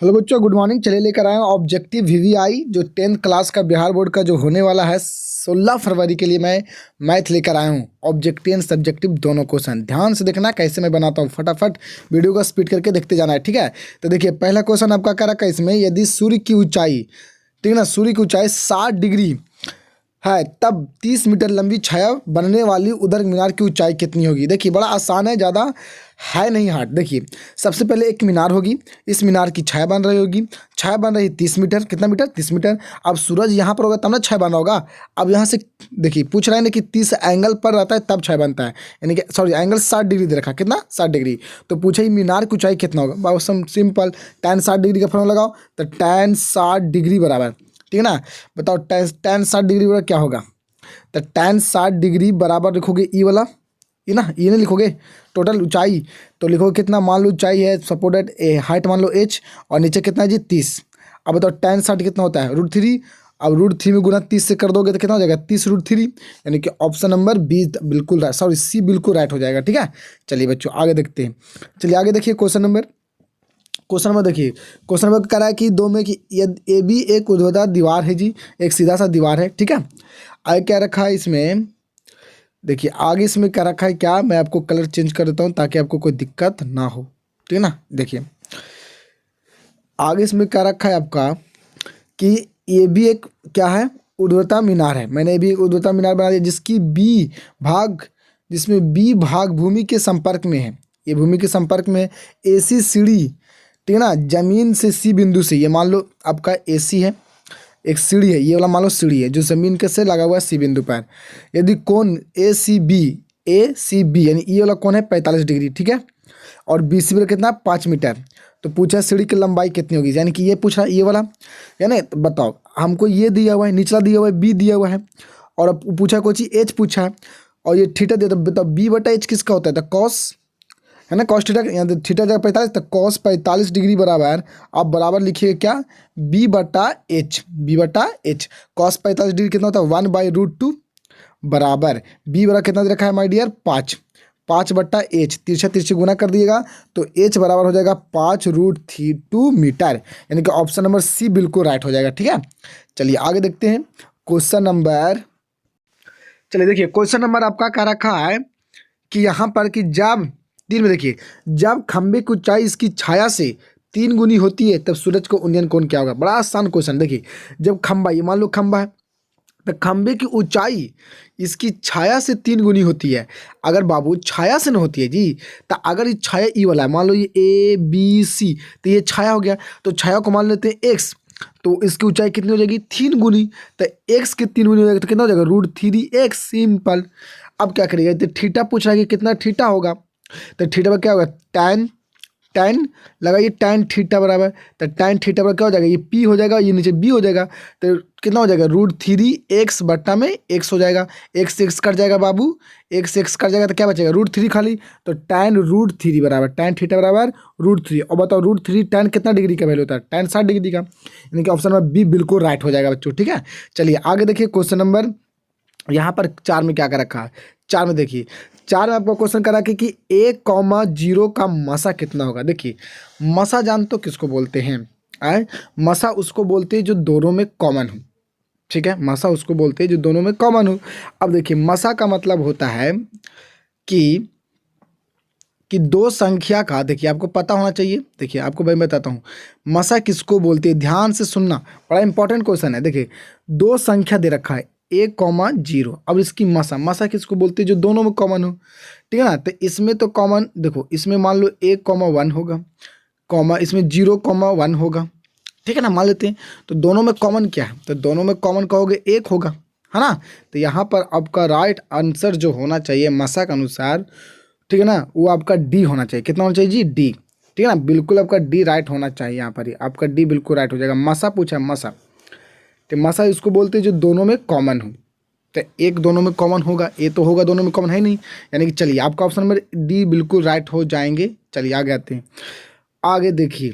Hello बच्चों, good morning. चलिए लेकर आए हैं ऑब्जेक्टिव वीवीआई जो 10th क्लास का बिहार बोर्ड का जो होने वाला है 16 फरवरी के लिए। मैं मैथ लेकर आया हूँ, ऑब्जेक्टिव एंड सब्जेक्टिव दोनों क्वेश्चन। ध्यान से देखना कैसे मैं बनाता हूँ, फटाफट वीडियो को स्पीड करके देखते जाना है, ठीक है। तो देखिए पहला क्वेश्चन आपका क्या रखा है इसमें, यदि सूर्य की ऊंचाई, ठीक है ना, सूर्य की ऊंचाई 60 डिग्री है तब 30 मीटर लंबी छाया बनने वाली उधर मीनार की ऊंचाई कितनी होगी। देखिए बड़ा आसान है, ज़्यादा है नहीं हार्ड। देखिए सबसे पहले एक मीनार होगी, इस मीनार की छाया बन रही होगी, छाया बन रही 30 मीटर, कितना मीटर 30 मीटर। अब सूरज यहाँ पर होगा तब ना छाया बन रहा होगा। अब यहाँ से देखिए पूछ रहे हैं ना कि 30 एंगल पर रहता है तब छाया बनता है, यानी कि सॉरी एंगल 60 डिग्री दे रखा, कितना 60 डिग्री। तो पूछे ही मीनार की ऊंचाई कितना होगा, बहुत सिंपल, tan 60 डिग्री का फॉर्मूला लगाओ। तो tan 60 डिग्री बराबर, ठीक है ना, बताओ tan 60 डिग्री बराबर क्या होगा। तो tan 60 डिग्री बराबर लिखोगे ई वाला, ये ना, ये नहीं लिखोगे टोटल ऊंचाई, तो लिखोगे कितना, मान लो ऊंचाई है सपोर्टेड हाइट मान लो h, और नीचे कितना है जी 30। अब बताओ tan 60 कितना होता है √3। अब √3 में गुना 30 से कर दोगे तो कितना हो जाएगा 30 √3, यानी कि ऑप्शन नंबर बी बिल्कुल, सॉरी सी बिल्कुल राइट हो जाएगा, ठीक है। चलिए बच्चों आगे देखते हैं। चलिए आगे देखिए क्वेश्चन नंबर देखिए, क्वेश्चन नंबर कह रहा है कि दो में कि ए बी एक ऊर्ध्वाधर दीवार है जी, एक सीधा सा दीवार है, ठीक है। आगे क्या रखा है इसमें, देखिए आगे इसमें क्या रखा है, क्या मैं आपको कलर चेंज कर देता हूँ ताकि आपको कोई दिक्कत ना हो, ठीक है ना। देखिए आगे इसमें क्या रखा है आपका कि ये भी एक क्या है, ऊर्ध्वाधर मीनार है। मैंने ये भी एक ऊर्ध्वाधर मीनार बना दिया जिसमें बी भाग भूमि के संपर्क में है, ये भूमि के संपर्क में एसी सीढ़ी, ठीक है ना, जमीन से सी बिंदु से, ये मान लो आपका एसी है, एक सीढ़ी है, ये वाला मान लो सीढ़ी है जो जमीन के से लगा हुआ है सी बिंदु पर। यदि कोण ए सी बी यानी ये वाला कोण है 45 डिग्री, ठीक है, और बी सी बी कितना 5 मीटर। तो पूछा सीढ़ी की लंबाई कितनी होगी, यानी कि ये पूछा ये वाला, यानी तो बताओ हमको ये दिया हुआ है, निचला दिया हुआ है बी दिया हुआ है, और अब पूछा कोई चीज़ एच पूछा है, और ये थीटा दिया, तो बताओ बी बटा एच किसका होता है, तो कॉस है ना, कॉस थीटा, यहाँ थीटा जगह 45, तो कॉस 45 डिग्री बराबर, आप बराबर लिखिए क्या, बी बटा एच। कॉस 45 डिग्री कितना होता है 1/√2 बराबर बी बराबर कितना दे रखा है माय डियर 5 बट्टा एच, तिरछा तिरछे गुना कर दिएगा तो एच बराबर हो जाएगा 5√2 मीटर, यानी कि ऑप्शन नंबर सी बिल्कुल राइट हो जाएगा, ठीक है। चलिए आगे देखते हैं क्वेश्चन नंबर। चलिए देखिए क्वेश्चन नंबर आपका क्या रखा है कि यहाँ पर कि जब 3 में देखिए, जब खंबे की ऊंचाई इसकी छाया से 3 गुनी होती है तब सूरज का उन्नयन कोण क्या होगा। बड़ा आसान क्वेश्चन। देखिए जब खंबा, ये मान लो खंबा है, तो खंबे की ऊंचाई इसकी छाया से 3 गुनी होती है। अगर बाबू छाया से न होती है जी, तो अगर ये छाया ई वाला है, मान लो ये ABC, तो ये छाया हो गया, तो छाया को मान लेते हैं x, तो इसकी ऊंचाई कितनी हो जाएगी 3 गुनी, तो x की 3 गुनी हो जाएगा तो कितना हो जाएगा √3x, सिंपल। अब क्या करिएगा, तो थीटा पूछ रहा है कि कितना थीटा होगा, तो थीटा पर क्या होगा टैन टैन लगाइए, टैन थीटा बराबर, तो टैन थीटा पर क्या हो जाएगा, ये पी हो जाएगा, ये नीचे बी हो जाएगा, तो कितना हो जाएगा √3x बट्टा में x हो जाएगा, x कट जाएगा बाबू, x कट जाएगा तो क्या बचेगा √3 खाली, तो टैन √3 बराबर टैन थीटा बराबर √3। और बताओ √3 टैन कितना डिग्री का वैल्यू होता है, टैन 60 डिग्री का, यानी कि ऑप्शन नंबर बी बिल्कुल राइट हो जाएगा बच्चों, ठीक है। चलिए आगे देखिए क्वेश्चन नंबर यहाँ पर 4 में क्या कर रखा है। 4 में देखिए, 4 में आपको क्वेश्चन करा कि 1,0 का मसा कितना होगा। देखिए मसा जान तो किसको बोलते हैं, मसा उसको बोलते हैं जो दोनों में कॉमन हो, ठीक है, मसा उसको बोलते हैं जो दोनों में कॉमन हो। अब देखिए मसा का मतलब होता है कि दो संख्या का, देखिए आपको पता होना चाहिए, देखिए आपको भाई बताता हूँ मसा किसको बोलते हैं, ध्यान से सुनना, बड़ा इंपॉर्टेंट क्वेश्चन है। देखिए दो संख्या दे रखा है 1,0, अब इसकी मसा किसको बोलते हैं जो दोनों में कॉमन हो, ठीक है ना। तो इसमें तो कॉमन देखो, इसमें मान लो 1,1 होगा, कॉमा इसमें 0,1 होगा, ठीक है ना, मान लेते हैं। तो दोनों में कॉमन क्या है, तो दोनों में कॉमन कहोगे 1 होगा, है ना। तो यहाँ पर आपका राइट आंसर जो होना चाहिए मसा के अनुसार, ठीक है ना, वो आपका डी होना चाहिए। कितना होना चाहिए जी डी, ठीक है ना, बिल्कुल आपका डी राइट होना चाहिए। यहाँ पर ही आपका डी बिल्कुल राइट हो जाएगा। मसा पूछा मसा, तो मसा इसको बोलते हैं जो दोनों में कॉमन हो, तो एक दोनों में कॉमन होगा, ये तो होगा दोनों में कॉमन है नहीं, यानी कि चलिए आपका ऑप्शन नंबर डी बिल्कुल राइट हो जाएंगे। चलिए आगे आते हैं। आगे देखिए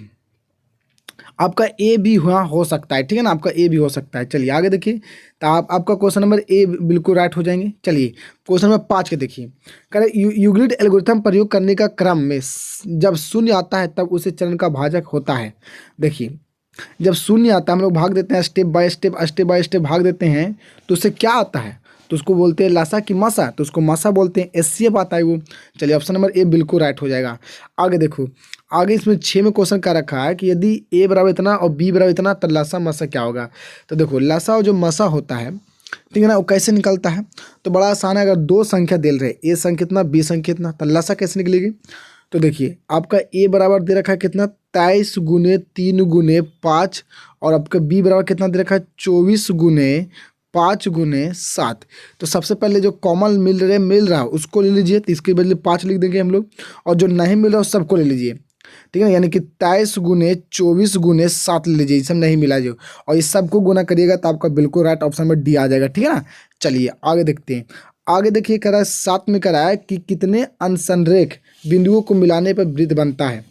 आपका ए भी हुआ हो सकता है, ठीक है ना, आपका ए भी हो सकता है। चलिए आगे देखिए, तो आपका क्वेश्चन नंबर ए बिल्कुल राइट हो जाएंगे। चलिए क्वेश्चन नंबर 5 के देखिए, कह रहे यूक्लिड एल्गोरिथम प्रयोग करने का क्रम में जब शून्य आता है तब उसे चरण का भाजक होता है। देखिए जब शून्य आता है, हम लोग भाग देते हैं स्टेप बाय स्टेप भाग देते हैं, तो उससे क्या आता है, तो उसको बोलते हैं लासा की मासा, तो उसको मासा बोलते हैं, एचसीएफ आता है वो। चलिए ऑप्शन नंबर ए बिल्कुल राइट हो जाएगा। आगे देखो, आगे इसमें 6 में क्वेश्चन क्या रखा है कि यदि ए बराबर इतना और बी बराबर इतना तो लासा मासा क्या होगा। तो देखो लासा और जो मासा होता है, ठीक है ना, वो कैसे निकलता है, तो बड़ा आसान है। अगर दो संख्या दे रहे, ए संख्या इतना बी संख्या इतना, तो लासा कैसे निकलेगी। तो देखिए आपका ए बराबर दे रखा है कितना, 23 गुने 3 गुने 5, और आपका बी बराबर कितना दे रखा है, 24 गुने 5 गुने 7। तो सबसे पहले जो कॉमन मिल रहा है उसको ले लीजिए, तो इसके बदले 5 लिख देंगे हम लोग, और जो नहीं मिल रहा है उस सबको ले लीजिए, ठीक है ना, यानी कि 23 गुने 24 गुने 7 ले लीजिए, सब नहीं मिला जो, और इस सबको गुना करिएगा तो आपका बिल्कुल राइट ऑप्शन में डी आ जाएगा, ठीक है ना। चलिए आगे देखते हैं। आगे देखिए कह रहा है 7 में कह रहा है कि कितने असंरेख बिंदुओं को मिलाने पर वृत्त बनता है।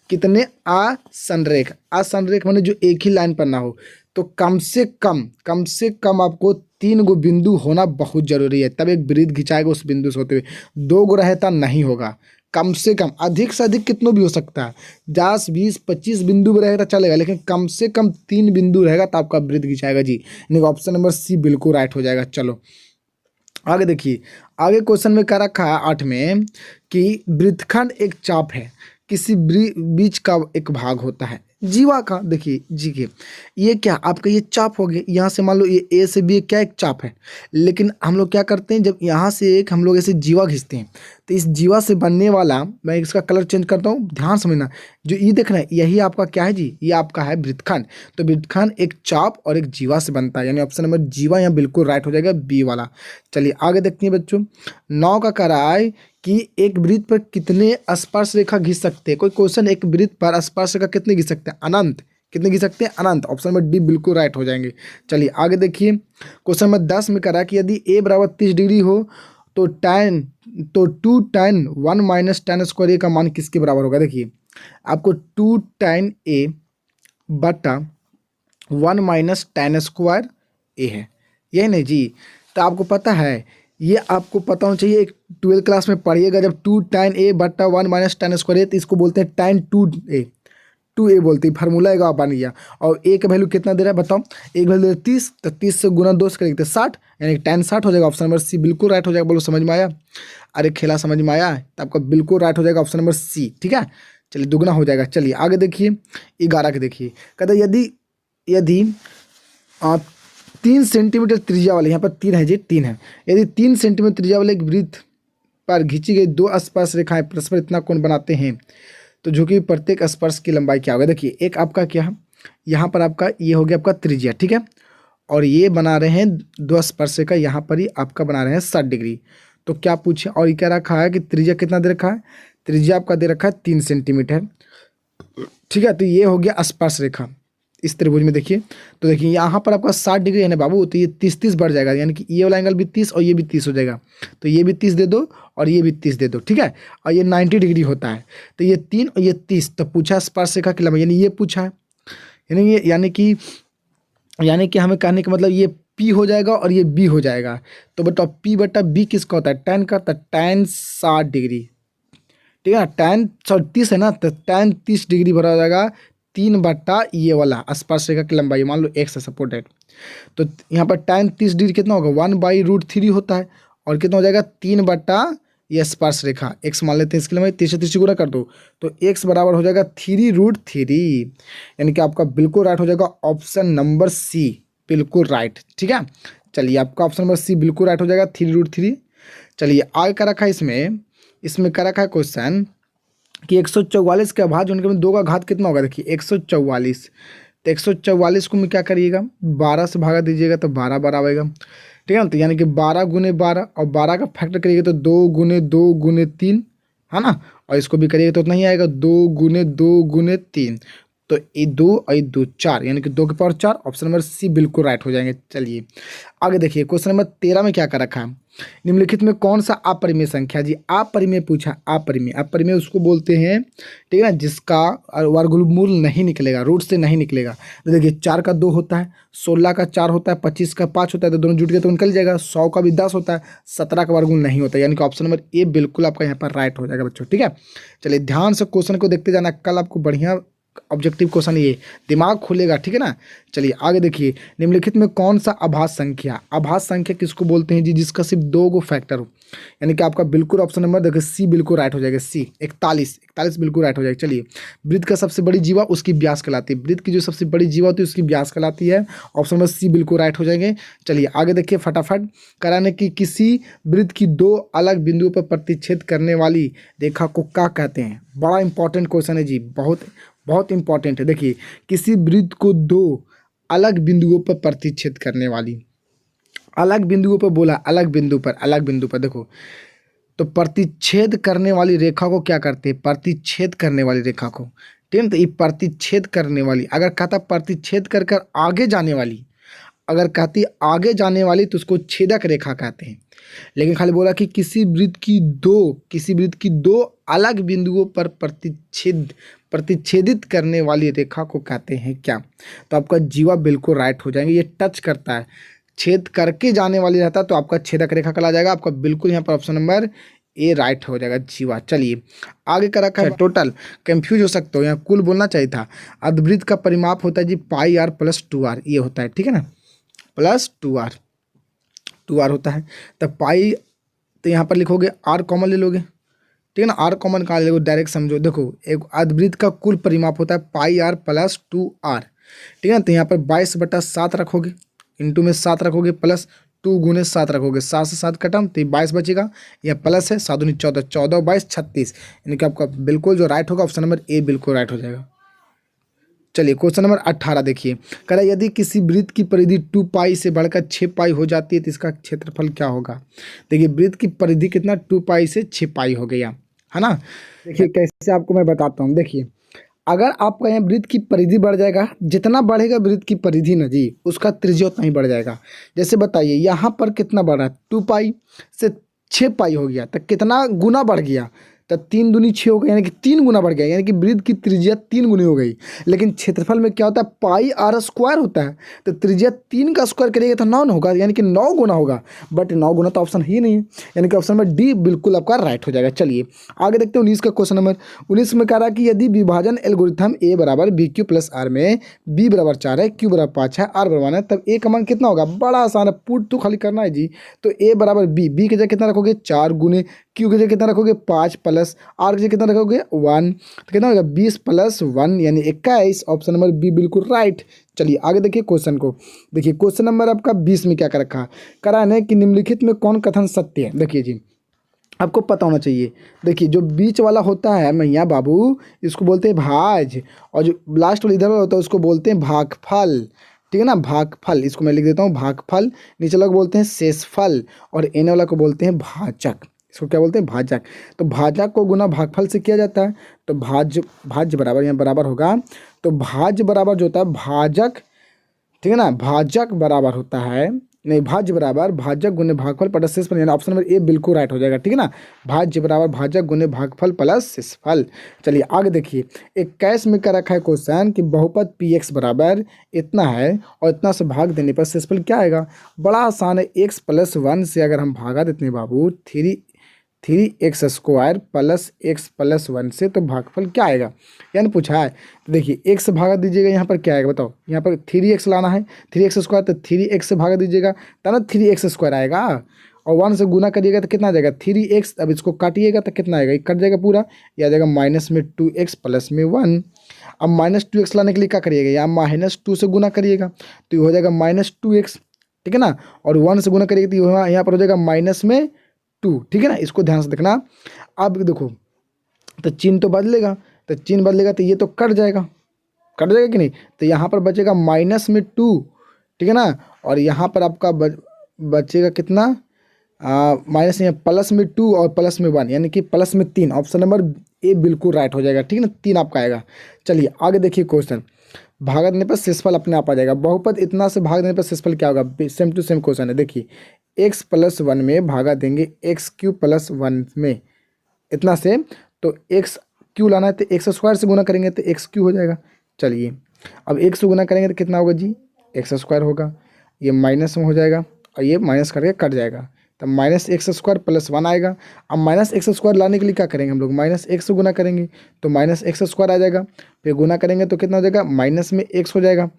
कितने असंरेख माने जो एक ही लाइन पर ना हो, तो कम से कम आपको 3 गो बिंदु होना बहुत जरूरी है, तब एक वृत्त खिंचाएगा उस बिंदु से होते हुए। 2 गो रहता नहीं होगा, कम से कम, अधिक से अधिक कितनों भी हो सकता है, 10 20 25 बिंदु भी रहेगा तो चलेगा, लेकिन कम से कम 3 बिंदु रहेगा तो आपका वृत्त खिंचाएगा जी, यानी ऑप्शन नंबर सी बिल्कुल राइट हो जाएगा। चलो आगे देखिए, आगे क्वेश्चन में क्या रखा है 8 में कि वृत्तखंड एक चाप है, किसी बीच का एक भाग होता है जीवा का। देखिए जी के ये क्या आपका ये चाप हो गया, यहाँ से मान लो ये ए से बी क्या एक चाप है, लेकिन हम लोग क्या करते हैं, जब यहाँ से एक हम लोग ऐसे जीवा खींचते हैं, तो इस जीवा से बनने वाला, मैं इसका कलर चेंज करता हूँ, ध्यान समझना, जो ये देख रहे हैं यही आपका क्या है जी, ये आपका है वृत्तखंड। तो वृत्तखंड एक चाप और एक जीवा से बनता है, यानी ऑप्शन नंबर जीवा यहाँ बिल्कुल राइट हो जाएगा, बी वाला। चलिए आगे देखते हैं बच्चों, 9 का कह रहा है कि एक वृत्त पर कितने स्पर्श रेखा खींच सकते हैं। कोई क्वेश्चन, एक वृत्त पर स्पर्श रेखा कितने खींच सकते हैं, अनंत। कितने खींच सकते हैं, अनंत। ऑप्शन नंबर डी बिल्कुल राइट हो जाएंगे। चलिए आगे देखिए, क्वेश्चन नंबर 10 में कह रहा है कि यदि ए बराबर 30 डिग्री हो तो 2 tan 1 माइनस tan स्क्वायर ए का मान किसके बराबर होगा। देखिए आपको 2 tan ए बटा 1 माइनस tan स्क्वायर ए है, यही नहीं जी। तो आपको पता है, ये आपको पता होना चाहिए, एक 12th क्लास में पढ़िएगा, जब 2 tan ए बटा 1 माइनस tan स्क्वायर ए, तो इसको बोलते हैं tan 2a बोलते हैं, फार्मूला एक बन गया। और ए का वैल्यू कितना दे रहा है बताओ, एक वैल्यू दे रहा है 30, तो 30 से गुना 2 से करेंगे तो 60, यानी tan 60 हो जाएगा। ऑप्शन नंबर सी बिल्कुल राइट हो जाएगा। बोलो समझ में आया, अरे खेला समझ में आया, तो आपका बिल्कुल राइट हो जाएगा ऑप्शन नंबर सी, ठीक है। चलिए दुगना हो जाएगा। चलिए आगे देखिए 11 के देखिए, कहते यदि आप 3 सेंटीमीटर त्रिज्या वाले, यहाँ पर 3 है जी, 3 है, यदि 3 सेंटीमीटर त्रिज्या वाले एक वृत्त पर खींची गई 2 स्पर्श रेखाएं परस्पर इतना कोण बनाते हैं, तो जो कि प्रत्येक स्पर्श की लंबाई क्या होगा। देखिए एक आपका क्या है, यहाँ पर आपका ये हो गया आपका त्रिज्या, ठीक है, और ये बना रहे हैं 2 स्पर्श रेखा, यहाँ पर ही आपका बना रहे हैं 60 डिग्री। तो क्या पूछे, और ये क्या रखा है कि त्रिज्या कितना दे रखा है, त्रिज्या आपका दे रखा है 3 सेंटीमीटर, ठीक है। तो ये हो गया स्पर्श रेखा इस त्रिभुज में। देखिए तो देखिए यहाँ पर आपका 60 डिग्री है ना बाबू, तो ये 30 बढ़ जाएगा, यानी कि ये वाला एंगल भी 30 और ये भी 30 हो जाएगा, तो ये भी 30 दे दो और ये भी 30 दे दो, ठीक है। और ये 90 डिग्री होता है, तो ये 3 और ये 30, तो पूछा स्पर्श रेखा की लंबाई, यानी ये पूछा है, यानी कि हमें कहने का मतलब ये पी हो जाएगा और ये बी हो जाएगा। तो बताओ पी बटा बी किसका होता है, tan का, तो tan 60 डिग्री, ठीक है ना, tan 30 है ना, तो tan 30 डिग्री भरा हो जाएगा 3 बटा ये वाला स्पर्श रेखा की लंबाई, मान लो x है सपोर्टेड, तो यहाँ पर tan 30 डिग्री कितना होगा, 1/√3 होता है, और कितना हो जाएगा 3 बटा ये स्पर्श रेखा x मान लेते हैं, इसके लंबाई 30 से 30 गुना कर दो, तो x बराबर हो जाएगा 3√3, यानी कि आपका बिल्कुल राइट हो जाएगा ऑप्शन नंबर सी, बिल्कुल राइट, ठीक है। चलिए आपका ऑप्शन नंबर सी बिल्कुल राइट हो जाएगा 3√3। चलिए आगे का रखा है इसमें का रखा है क्वेश्चन कि 144 का भाज्य होने के बाद 2 का घात कितना होगा। देखिए 144, तो 144 को में क्या करिएगा, 12 से भागा दीजिएगा तो 12 बार आएगा, ठीक है ना। तो यानी कि 12 गुने 12, और 12 का फैक्टर करिएगा तो 2 गुने 2 गुने 3, है ना, और इसको भी करिएगा तो उतना ही आएगा, 2 गुने 2 गुने 3, तो ये 2 और ये 2 4, यानी कि 2 के पावर 4, ऑप्शन नंबर सी बिल्कुल राइट हो जाएंगे। चलिए आगे देखिए, क्वेश्चन नंबर 13 में क्या कर रखा है, निम्नलिखित में कौन सा अपरिमेय संख्या, जी अपरिमेय पूछा, अपरिमेय, अपरिमेय उसको बोलते हैं, ठीक है ना, जिसका वर्गमूल नहीं निकलेगा, रूट से नहीं निकलेगा। तो देखिए 4 का 2 होता है, 16 का 4 होता है, 25 का 5 होता है, तो दोनों जुट के तो निकल जाएगा। 100 का भी 10 होता है, 17 का वर्गमूल नहीं होता, यानी कि ऑप्शन नंबर ए बिल्कुल आपका यहाँ पर राइट हो जाएगा बच्चों, ठीक है। चलिए ध्यान से क्वेश्चन को देखते जाना, कल आपको बढ़िया ऑब्जेक्टिव क्वेश्चन, ये दिमाग खुलेगा, ठीक है ना। चलिए आगे देखिए, निम्नलिखित में कौन सा अभाज्य संख्या, अभाज्य संख्या किसको बोलते हैं जी, जिसका सिर्फ 2 गो फैक्टर हो, यानी कि आपका बिल्कुल ऑप्शन नंबर देखिए सी बिल्कुल राइट हो जाएगा, सी 41 बिल्कुल राइट हो जाएगा। चलिए वृत्त का सबसे बड़ी जीवा उसकी व्यास कहलाती है, वृत्त की जो सबसे बड़ी जीवा होती है उसकी व्यास कहलाती है, ऑप्शन नंबर सी बिल्कुल राइट हो जाएंगे। चलिए आगे देखिए फटाफट, कराने की किसी वृत्त की 2 अलग बिंदुओं पर प्रतिच्छेद करने वाली रेखा को क्या कहते हैं, बड़ा इंपॉर्टेंट क्वेश्चन है जी, बहुत बहुत इंपॉर्टेंट है। देखिए किसी वृत्त को 2 अलग बिंदुओं पर प्रतिच्छेद करने वाली, अलग बिंदुओं पर बोला, अलग बिंदु पर, अलग बिंदु पर, देखो तो प्रतिच्छेद करने वाली रेखा को क्या करते हैं, प्रतिच्छेद करने वाली रेखा को, ठीक है। तो ये प्रतिच्छेद करने वाली, अगर कहता प्रतिच्छेद कर कर आगे जाने वाली, अगर कहती आगे जाने वाली तो उसको छेदक रेखा कहते हैं। लेकिन खाली बोला कि किसी वृत्त की दो अलग बिंदुओं पर प्रतिच्छेदित करने वाली रेखा को कहते हैं क्या, तो आपका जीवा बिल्कुल राइट हो जाएंगे। ये टच करता है, छेद करके जाने वाली रहता है तो आपका छेदक रेखा कहला जाएगा, आपका बिल्कुल यहाँ पर ऑप्शन नंबर ए राइट हो जाएगा जीवा। चलिए आगे का रखा है, टोटल कंफ्यूज हो सकते हो, यहाँ कुल बोलना चाहिए था। अर्धवृत्त का परिमाप होता है जी पाई आर प्लस 2r, ये होता है, ठीक है ना, प्लस 2r होता है। तब पाई, तो यहाँ पर लिखोगे आर कॉमन ले लोगे, ठीक है ना, आर कॉमन कहाँ ले लोगे, डायरेक्ट समझो। देखो एक अर्धवृत्त का कुल परिमाप होता है पाई आर प्लस 2r, ठीक है ना। तो यहाँ पर 22/7 रखोगे, इंटू में 7 रखोगे, प्लस 2 गुने 7 रखोगे, 7 से 7 कटम तो 22 बचेगा, यह प्लस है, 7 दूनी 14, 14 22 36, यानी कि आपका बिल्कुल जो राइट होगा ऑप्शन नंबर ए बिल्कुल राइट हो जाएगा। चलिए क्वेश्चन नंबर 18 देखिए, कह रहा है यदि किसी वृत्त की परिधि 2 पाई से बढ़कर 6 पाई हो जाती है तो इसका क्षेत्रफल क्या होगा। देखिए वृत्त की परिधि कितना, 2 पाई से 6 पाई हो गया, है ना। देखिए कैसे आपको मैं बताता हूँ, देखिए अगर आपका यहाँ वृत्त की परिधि बढ़ जाएगा, जितना बढ़ेगा वृत्त की परिधि ना जी, उसका त्रिज्या उतना ही बढ़ जाएगा। जैसे बताइए यहाँ पर कितना बढ़ रहा है, 2 पाई से 6 पाई हो गया, तो कितना गुना बढ़ गया, तो 3 दूनी 6 हो गया, यानी कि 3 गुना बढ़ गया, यानी कि वृत्त की त्रिज्या 3 गुनी हो गई। लेकिन क्षेत्रफल में क्या होता है, पाई आर स्क्वायर होता है, तो त्रिज्या 3 का स्क्वायर करिएगा तो 9 होगा, यानी कि 9 गुना होगा, बट 9 गुना तो ऑप्शन ही नहीं है, यानी कि ऑप्शन नंबर डी बिल्कुल आपका राइट हो जाएगा। चलिए आगे देखते हैं 19 का क्वेश्चन नंबर 19 में कह रहा है कि यदि विभाजन एल्गोरिथम ए बराबर बी क्यू प्लस आर में बी बराबर 4 है, क्यू बराबर 5 है, आर बराबर 1 है, तब ए का मान कितना होगा। बड़ा आसान है, पुट तो खाली करना है जी। तो ए बराबर बी की जगह कितना रखोगे 4 गुने, क्यू की जगह कितना रखोगे 5, प्लस आर की जगह कितना रखोगे 1, तो कितना होगा 20 + 1 यानी 21, ऑप्शन नंबर बी बिल्कुल राइट। चलिए आगे देखिए क्वेश्चन को, देखिए क्वेश्चन नंबर आपका 20 में क्या कर रखा, कराना है कि निम्नलिखित में कौन कथन सत्य है। देखिए जी आपको पता होना चाहिए, देखिए जो बीच वाला होता है मैया बाबू, इसको बोलते हैं भाज, और जो लास्ट वाला इधर वाला होता है उसको बोलते हैं भागफल, ठीक है ना, भागफल, इसको मैं लिख देता हूँ भागफल। नीचे वाला को बोलते हैं शेषफल, और एन वाला को बोलते हैं भाजक, इसको क्या बोलते हैं भाजक। तो भाजक को गुना भागफल से किया जाता है, तो भाज्य बराबर यहाँ बराबर होगा, तो भाज्य बराबर जो होता है भाजक, ठीक है ना, भाजक बराबर होता है, नहीं भाज्य बराबर भाजक गुने भागफल प्लस शेषफल, यानी ऑप्शन नंबर ए बिल्कुल राइट हो जाएगा, ठीक है ना, भाज्य बराबर भाजक गुने भागफल प्लस शेषफल। चलिए आगे देखिए 21 में क्या रखा है क्वेश्चन कि बहुपद पी एक्स बराबर इतना है और इतना से भाग देने पर शेषफल क्या आएगा। बड़ा आसान है, x + 1 से अगर हम भागा देते हैं बाबू 3x² प्लस x + 1 से, तो भागफल क्या आएगा, यानी पूछा है। तो देखिए x से भागा दीजिएगा, यहाँ पर क्या आएगा बताओ, यहाँ पर 3x लाना है, 3x², तो 3x से भागा दीजिएगा तब ना 3x² आएगा, और 1 से गुना करिएगा तो कितना आ जाएगा 3x, अब इसको काटिएगा तो कितना आएगा, कट जाएगा पूरा, यह आ जाएगा -2x प्लस में 1। अब -2x लाने के लिए क्या करिएगा, यहाँ -2 से गुना करिएगा तो ये हो जाएगा -2x, ठीक है ना, और 1 से गुना करिएगा तो यहाँ पर हो जाएगा -2, ठीक है ना, इसको ध्यान से देखना। अब देखो तो चिन्ह तो बदलेगा, तो ये तो कट जाएगा कि नहीं, तो यहाँ पर बचेगा -2, ठीक है ना, और यहाँ पर आपका बचेगा कितना माइनस, यहाँ +2 और +1, यानी कि +3, ऑप्शन नंबर ए बिल्कुल राइट हो जाएगा, ठीक है ना, 3 आपका आएगा। चलिए आगे देखिए क्वेश्चन, भागा देने पर शेषफल अपने आप आ जाएगा। बहुपद इतना से भाग देने पर शेषफल क्या होगा, सेम टू सेम क्वेश्चन है। देखिए एक्स प्लस 1 में भागा देंगे एक्स क्यू प्लस 1 में, इतना से तो एक्स क्यू लाना है तो एक्स स्क्वायर से गुना करेंगे तो एक्स क्यू हो जाएगा। चलिए अब एक्स से गुना करेंगे तो कितना होगा जी, एक्स स्क्वायर होगा, ये माइनस में हो जाएगा और ये माइनस करके कट जाएगा, तब माइनस एक्स स्क्वायर प्लस 1 आएगा। अब माइनस एक्स स्क्वायर लाने के लिए क्या करेंगे हम लोग, माइनस एक्स से गुना करेंगे तो माइनस एक्स स्क्वायर आ जाएगा, फिर गुना करेंगे तो कितना हो जाएगा, माइनस में एक्स हो जाएगा,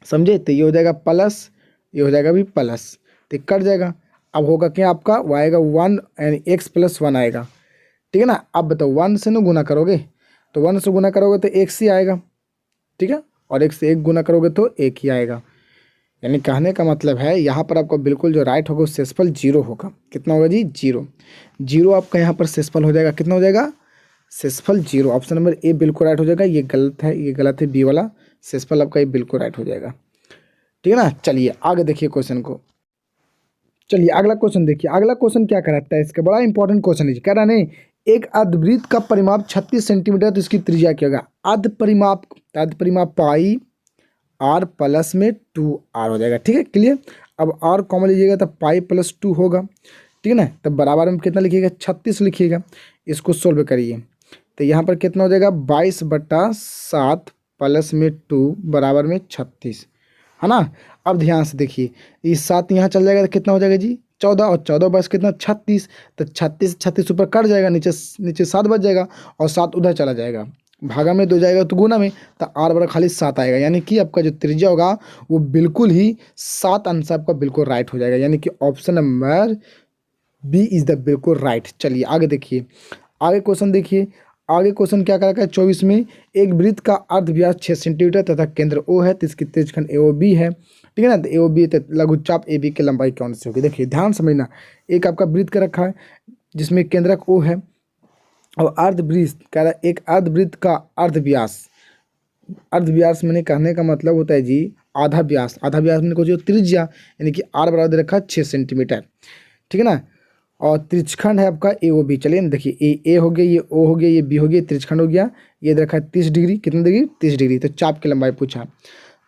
समझे, तो ये हो जाएगा प्लस, ये हो जाएगा भी प्लस, तो कट जाएगा। अब होगा क्या आपका, वो आएगा 1 यानी एक्स प्लस 1 आएगा, ठीक है ना। अब बताओ 1 से ना गुना करोगे तो 1 से गुना करोगे तो एक्स ही आएगा, ठीक है, और एक से एक गुना करोगे तो एक ही आएगा। यानी कहने का मतलब है यहाँ पर आपको बिल्कुल जो राइट होगा शेषफल 0 होगा। कितना होगा जी, 0, 0 आपका यहाँ पर शेषफल हो जाएगा, कितना हो जाएगा, शेषफल 0। ऑप्शन नंबर ए बिल्कुल राइट हो जाएगा, ये गलत है, ये गलत है, बी वाला शेषफल आपका ये बिल्कुल राइट हो जाएगा, ठीक है ना। चलिए आगे देखिए क्वेश्चन को, चलिए अगला क्वेश्चन देखिए, अगला क्वेश्चन क्या कराता है, इसका बड़ा इंपॉर्टेंट क्वेश्चन है, कह रहा नहीं एक अर्धवृत्त का परिमाप 36 सेंटीमीटर, तो इसकी त्रिज्या क्या होगा, अर्ध परिमाप पाई आर प्लस में 2r हो जाएगा, ठीक है, क्लियर। अब r कॉमन लीजिएगा तो पाई प्लस 2 होगा, ठीक है ना, तब बराबर में कितना लिखिएगा, 36 लिखिएगा। इसको सोल्व करिए तो यहाँ पर कितना हो जाएगा, 22/7 प्लस में 2 बराबर में 36, है ना। अब ध्यान से देखिए, ये 7 यहाँ चल जाएगा तो कितना हो जाएगा जी, 14, और 14 बस कितना 36, तो 36 ऊपर कट जाएगा, नीचे 7 बच जाएगा और 7 उधर चला जाएगा, भागा में 2 जाएगा तो गुना में, तो r बराबर खाली 7 आएगा। यानी कि आपका जो त्रिज्या होगा वो बिल्कुल ही 7 अंश आपका बिल्कुल राइट हो जाएगा, यानी कि option number B is the बिल्कुल राइट। चलिए आगे देखिए, आगे क्वेश्चन देखिए, आगे क्वेश्चन क्या करा है 24 में, एक वृत्त का अर्धव्यास 6 सेंटीमीटर तथा केंद्र O है, तो इसकी त्रिज्यखंड AOB है, ठीक है ना, तो AOB तो लघुचाप AB की लंबाई कौन सी होगी। देखिए ध्यान समझना, एक आपका वृत्त का रखा है जिसमें केंद्रक O है, और अर्धवृत्त कह रहा है एक अर्धवृत्त का अर्धव्यास, अर्धव्यास मैंने कहने का मतलब होता है जी आधा व्यास, आधा व्यास मैंने को जो त्रिज्या, यानी कि r बराबर दे रखा है 6 सेंटीमीटर, ठीक है ना, और त्रिज्यखंड है आपका AOB। चलिए ना देखिए, ए हो गया, ये O हो गया, ये B हो गया, त्रिज्यखंड हो गया, ये दे रखा है 30 डिग्री, कितने डिग्री, 30 डिग्री। तो चाप की लंबाई पूछा,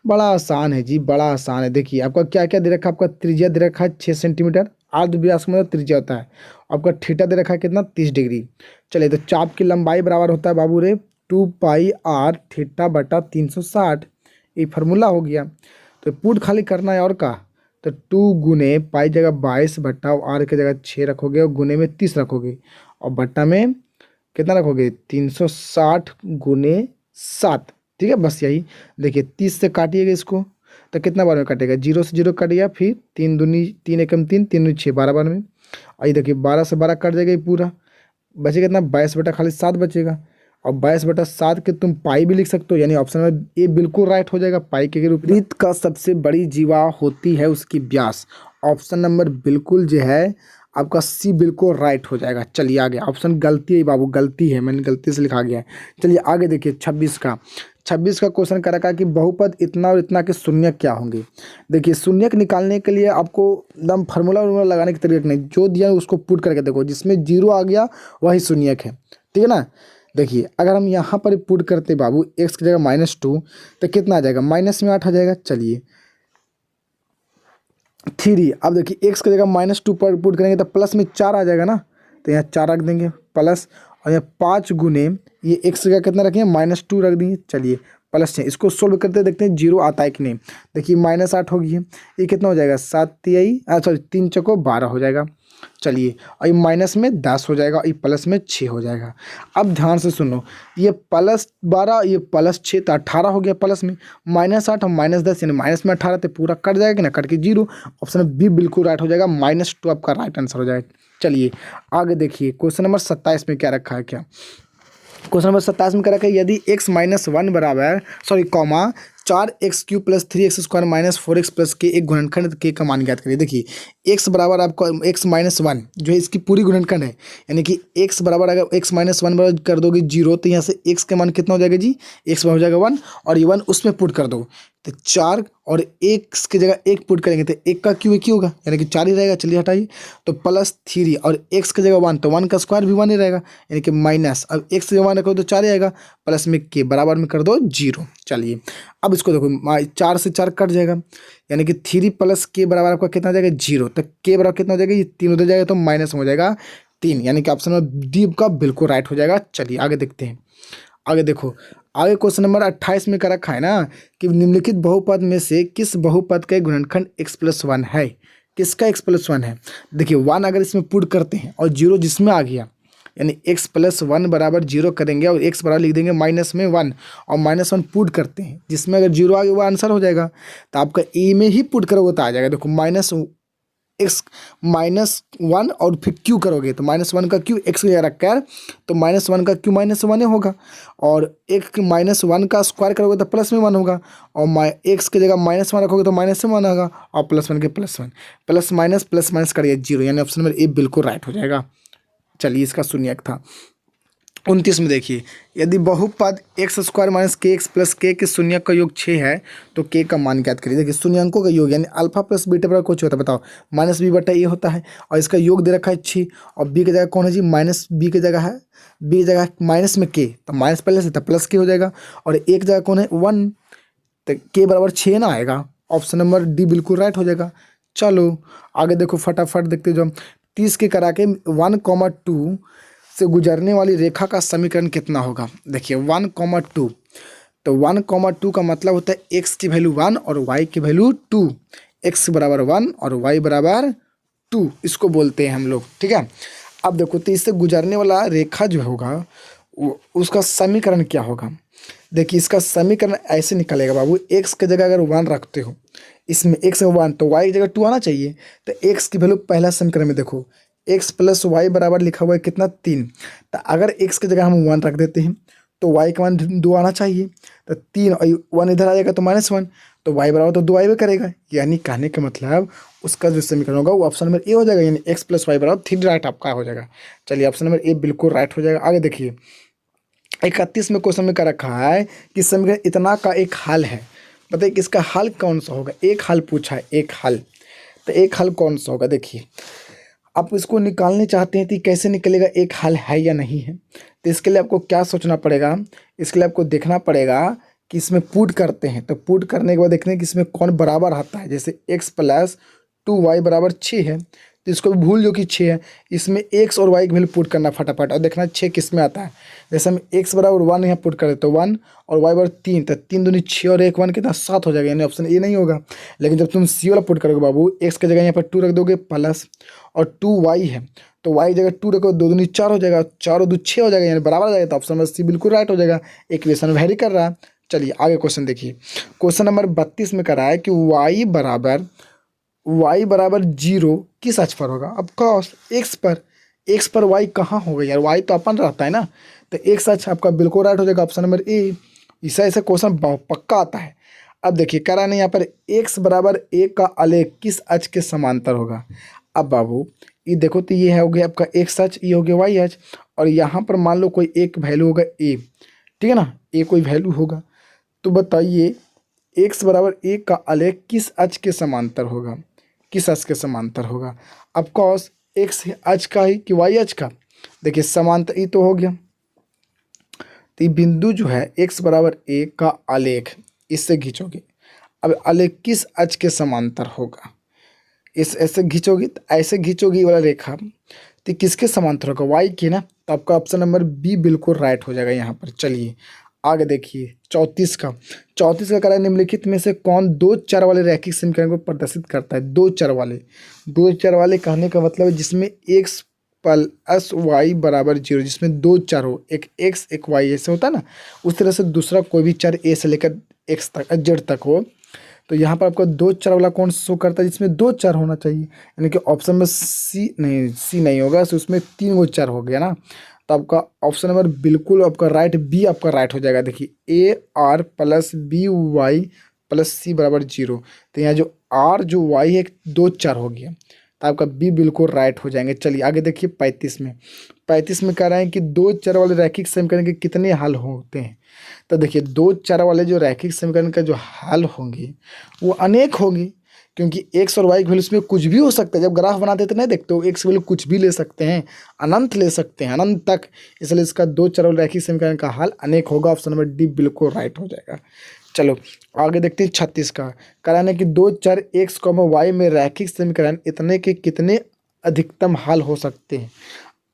बड़ा आसान है जी, बड़ा आसान है। देखिए आपका क्या क्या दे रखा है, आपका त्रिज्या दे रखा है 6 सेंटीमीटर, अर्धव्यास का मतलब त्रिज्या होता है, आपका थीटा दे रखा है कितना, 30 डिग्री। चलिए तो चाप की लंबाई बराबर होता है बाबू रे 2πr थीटा बटा 360, ये फार्मूला हो गया। तो पुट खाली करना है और का, तो 2 गुने पाई जगह 22 बटा आर की जगह 6 रखोगे और गुने में 30 रखोगे और बट्टा में कितना रखोगे 360 गुने 7, ठीक है, बस यही। देखिए 30 से काटिएगा इसको तो कितना बार में कटेगा, 0 से 0 कट गया, फिर 3 दूनी 3 एकम 3, 3 दूनी 6, 12 बार में। और ये देखिए 12 से 12 कट जाएगा, ये पूरा बचेगा कितना, 22 बटा खाली 7 बचेगा, और 22/7 के तुम पाई भी लिख सकते हो, यानी ऑप्शन में ए बिल्कुल राइट हो जाएगा, पाई के रूप। वृत्त का सबसे बड़ी जीवा होती है उसकी व्यास, ऑप्शन नंबर बिल्कुल जो है आपका सी बिल्कुल राइट हो जाएगा। चलिए आगे, ऑप्शन गलती है बाबू, गलती है, मैंने गलती से लिखा गया है। चलिए आगे देखिए 26 का क्वेश्चन कर रखा है कि बहुपद इतना और इतना के शून्यक क्या होंगे। देखिए शून्यक निकालने के लिए आपको एकदम फार्मूला लगाने की तरीका नहीं, जो दिया उसको पुट करके देखो, जिसमें 0 आ गया वही शून्यक है, ठीक है ना। देखिए अगर हम यहाँ पर पुट करते बाबू x की जगह -2 तो कितना आ जाएगा, -8 आ जाएगा। चलिए 3, अब देखिए x की जगह -2 पर पुट करेंगे तो प्लस में 4 आ जाएगा ना, तो यहाँ 4 रख देंगे प्लस, और यहाँ 5 गुने ये x की जगह कितना रखेंगे -2 रख देंगे। चलिए प्लस है, इसको सोल्व करते देखते हैं 0 आता है कि नहीं। देखिए -8 हो गई है, ये कितना हो जाएगा 3 चौको 12 हो जाएगा। चलिए और ये माइनस में 10 हो जाएगा, ये प्लस में 6 हो जाएगा। अब ध्यान से सुनो, ये +12 ये +6 तो 18 हो गया, प्लस में -8 और -10 यानी माइनस में 18, तो पूरा कट जाएगा ना, कट के 0, ऑप्शन बी बिल्कुल राइट हो जाएगा, -2 आपका राइट आंसर हो जाएगा। चलिए आगे देखिए क्वेश्चन नंबर 27 में क्या रखा है, क्या क्वेश्चन नंबर 27 में क्या रखा है, यदि x - 1 बराबर 4x³ + 3x² - 4x के एक गुणनखंड के का मान ज्ञात करिए। देखिए x बराबर आपको x - 1 जो है इसकी पूरी गुणनखंड है, यानी कि x बराबर अगर x - 1 बराबर कर दोगे 0 तो यहाँ से x का मान कितना हो जाएगा जी, x हो जाएगा 1 और ये 1 उसमें पुट कर दो तो 4 और x की जगह 1 पुट करेंगे तो 1 का क्यू 1 ही होगा, यानी कि 4 ही रहेगा। चलिए हटाइए, तो +3 और x की जगह 1, तो 1 का स्क्वायर भी 1 ही रहेगा, यानी कि माइनस। अब x की जगह 1 रखो तो 4 ही आएगा, प्लस में k बराबर में कर दो 0। चलिए अब इसको देखो, 4 से 4 कट जाएगा, यानी कि 3 + k बराबर आपका कितना हो जाएगा 0। तो k बराबर कितना हो जाएगा, ये 3 उधर जाएगा तो माइनस हो जाएगा 3, यानी कि ऑप्शन नंबर डी का बिल्कुल राइट हो जाएगा। चलिए आगे देखते हैं। आगे देखो, आगे क्वेश्चन नंबर 28 में कर रखा है ना कि निम्नलिखित बहुपद में से किस बहुपद का गुणनखंड x+1 है। किसका x+1 है? देखिए 1 अगर इसमें पुट करते हैं और 0 जिसमें आ गया, यानी x+1 बराबर 0 करेंगे और x बराबर लिख देंगे -1 और -1 पुट करते हैं, जिसमें अगर 0 आ गया वो आंसर हो जाएगा। तो आपका ए में ही पुट करोगे तो आ जाएगा। देखो -1 और फिर क्यू करोगे तो -1 का क्यू x की जगह रख कर, तो -1 का क्यू -1 होगा, और एक -1 का स्क्वायर करोगे तो +1 होगा, और x की जगह -1 रखोगे तो -1 होगा, और +1 के +1, प्लस माइनस करिए 0, यानी ऑप्शन नंबर ए बिल्कुल राइट हो जाएगा। चलिए इसका शून्यक था। 29 में देखिए, यदि बहुपद x² - kx + k के शून्यक का योग 6 है तो k का मान ज्ञात करिए। देखिए शून्यंकों का योग यानी अल्फा + बीटा बराबर कुछ होता है, बताओ -b/a होता है, और इसका योग दे रखा है 6, और b की जगह कौन है जी, -b की जगह है, b की जगह माइनस में k, तो माइनस पहले से तो प्लस k हो जाएगा, और एक जगह कौन है 1, तो k बराबर 6 ना आएगा, ऑप्शन नंबर डी बिल्कुल राइट हो जाएगा। चलो आगे देखो, फटाफट देखते जाओ। 30 के करा के 1,2 से गुजरने वाली रेखा का समीकरण कितना होगा। देखिए 1,2, तो 1,2 का मतलब होता है x की वैल्यू 1 और y की वैल्यू 2, x बराबर 1 और y बराबर 2, इसको बोलते हैं हम लोग, ठीक है। अब देखो, तो इससे गुजरने वाला रेखा जो होगा उसका समीकरण क्या होगा। देखिए इसका समीकरण ऐसे निकलेगा बाबू, x की जगह अगर 1 रखते हो, इसमें x में 1 तो y की जगह 2 आना चाहिए, तो x की वैल्यू पहला समीकरण में देखो x + y बराबर लिखा हुआ है कितना 3, तो अगर x की जगह हम 1 रख देते हैं तो y का मान 2 आना चाहिए, तो 3 और 1 इधर आ जाएगा तो -1, तो y बराबर तो 2y करेगा, यानी कहने का मतलब उसका जो समीकरण होगा वो ऑप्शन नंबर ए हो जाएगा, यानी x + y बराबर 3 राइट आपका हो जाएगा। चलिए ऑप्शन नंबर ए बिल्कुल राइट हो जाएगा। आगे देखिए 31 में क्वेश्चन में क्या रखा है कि समीकरण इतना का एक हल है, बताइए कि इसका हल कौन सा होगा। एक हल पूछा है, एक हल, तो एक हल कौन सा होगा। देखिए आप इसको निकालने चाहते हैं तो कैसे निकलेगा, एक हल है या नहीं है, तो इसके लिए आपको क्या सोचना पड़ेगा, इसके लिए आपको देखना पड़ेगा कि इसमें पुट करते हैं, तो पुट करने के बाद देखते हैं कि इसमें कौन बराबर आता है। जैसे x + 2y बराबर 6 है, तो इसको भी भूल जो कि 6 है, इसमें x और y की वैल्यू पुट करना फटाफट, और देखना 6 किस में आता है। जैसे हम x बराबर 1 यहाँ पुट करें तो 1 और y बराबर 3, तो 3 दूनी 6 और 1 1 कितना 7 हो जाएगा, यानी ऑप्शन ए नहीं होगा। लेकिन जब तुम सी वाला पुट करोगे बाबू, x की जगह यहाँ पर 2 रख दोगे प्लस, और 2y है तो y जगह 2 रखो, 2 दूनी 4 हो जाएगा, 4 और 2 6 हो जाएगा, यानी बराबर आ जाएगा, तो ऑप्शन नंबर सी बिल्कुल राइट हो जाएगा। इक्वेशन वेरी कर रहा है। चलिए आगे क्वेश्चन देखिए, क्वेश्चन नंबर 32 में करा है कि y बराबर 0 किस अक्ष पर होगा। अब कॉस x पर y कहाँ होगा यार, y तो अपन रहता है ना, तो x अक्ष आपका बिल्कुल राइट हो जाएगा, ऑप्शन नंबर ए। ऐसा क्वेश्चन पक्का आता है। अब देखिए करा नहीं, यहाँ पर x बराबर 1 का आलेख किस अक्ष के समांतर होगा। अब बाबू ये देखो, तो ये हो गया आपका x अक्ष, ये हो गया y अक्ष, और यहाँ पर मान लो कोई एक वैल्यू होगा a, ठीक है ना, a कोई वैल्यू होगा, तो बताइए x बराबर 1 का आलेख किस अक्ष के समांतर होगा, किस अक्ष के समांतर होगा। अब कॉस x अक्ष का ही कि y अक्ष का, देखिए समांतर ये तो हो गया, तो ये बिंदु जो है x बराबर 1 का आलेख इससे खींचोगे। अब आलेख किस अक्ष के समांतर होगा, इस ऐसे खींचोगी, तो ऐसे खींचोगी वाला रेखा, तो किसके समांतर होगा, y की ना, तो आपका ऑप्शन नंबर बी बिल्कुल राइट हो जाएगा यहाँ पर। चलिए आगे देखिए 34 का करा, निम्नलिखित में से कौन 2 चर वाले रैखिक समीकरण को प्रदर्शित करता है। 2 चर वाले कहने का मतलब है जिसमें x + y बराबर 0, जिसमें 2 चर हो, एक x एक y, ऐसे होता है ना, उस तरह से दूसरा कोई भी चर a से लेकर x तक z तक हो। तो यहाँ पर आपको 2 चर वाला कौन शो करता है, जिसमें 2 चर होना चाहिए, यानी कि ऑप्शन में सी नहीं होगा, तो उसमें 3 गो चर हो गया ना, तो आपका ऑप्शन नंबर बिल्कुल आपका राइट, बी आपका राइट हो जाएगा। देखिए AR + BY + C बराबर 0, तो यहाँ जो R जो Y है 2 चर हो गया, तो आपका बी बिल्कुल राइट हो जाएंगे। चलिए आगे देखिए 35 में कह रहे हैं कि दो चर वाले रैखिक समीकरण के कितने हल होते हैं। तो देखिए दो चर वाले जो रैखिक समीकरण का जो हल होंगे वो अनेक होंगे, क्योंकि एक्स और वाई की वैल्यू इसमें कुछ भी हो सकता है। जब ग्राफ बनाते तो नहीं देखते हो, एक्स की वैल्यू कुछ भी ले सकते हैं, अनंत ले सकते हैं, अनंत तक। इसलिए इसका दो चर वाले रैखिक समीकरण का हल अनेक होगा। ऑप्शन नंबर डी बिल्कुल राइट हो जाएगा। चलो आगे देखते हैं 36 का। कराने कि दो चर एक्स वाई में रैखिक समीकरण इतने के कितने अधिकतम हल हो सकते हैं।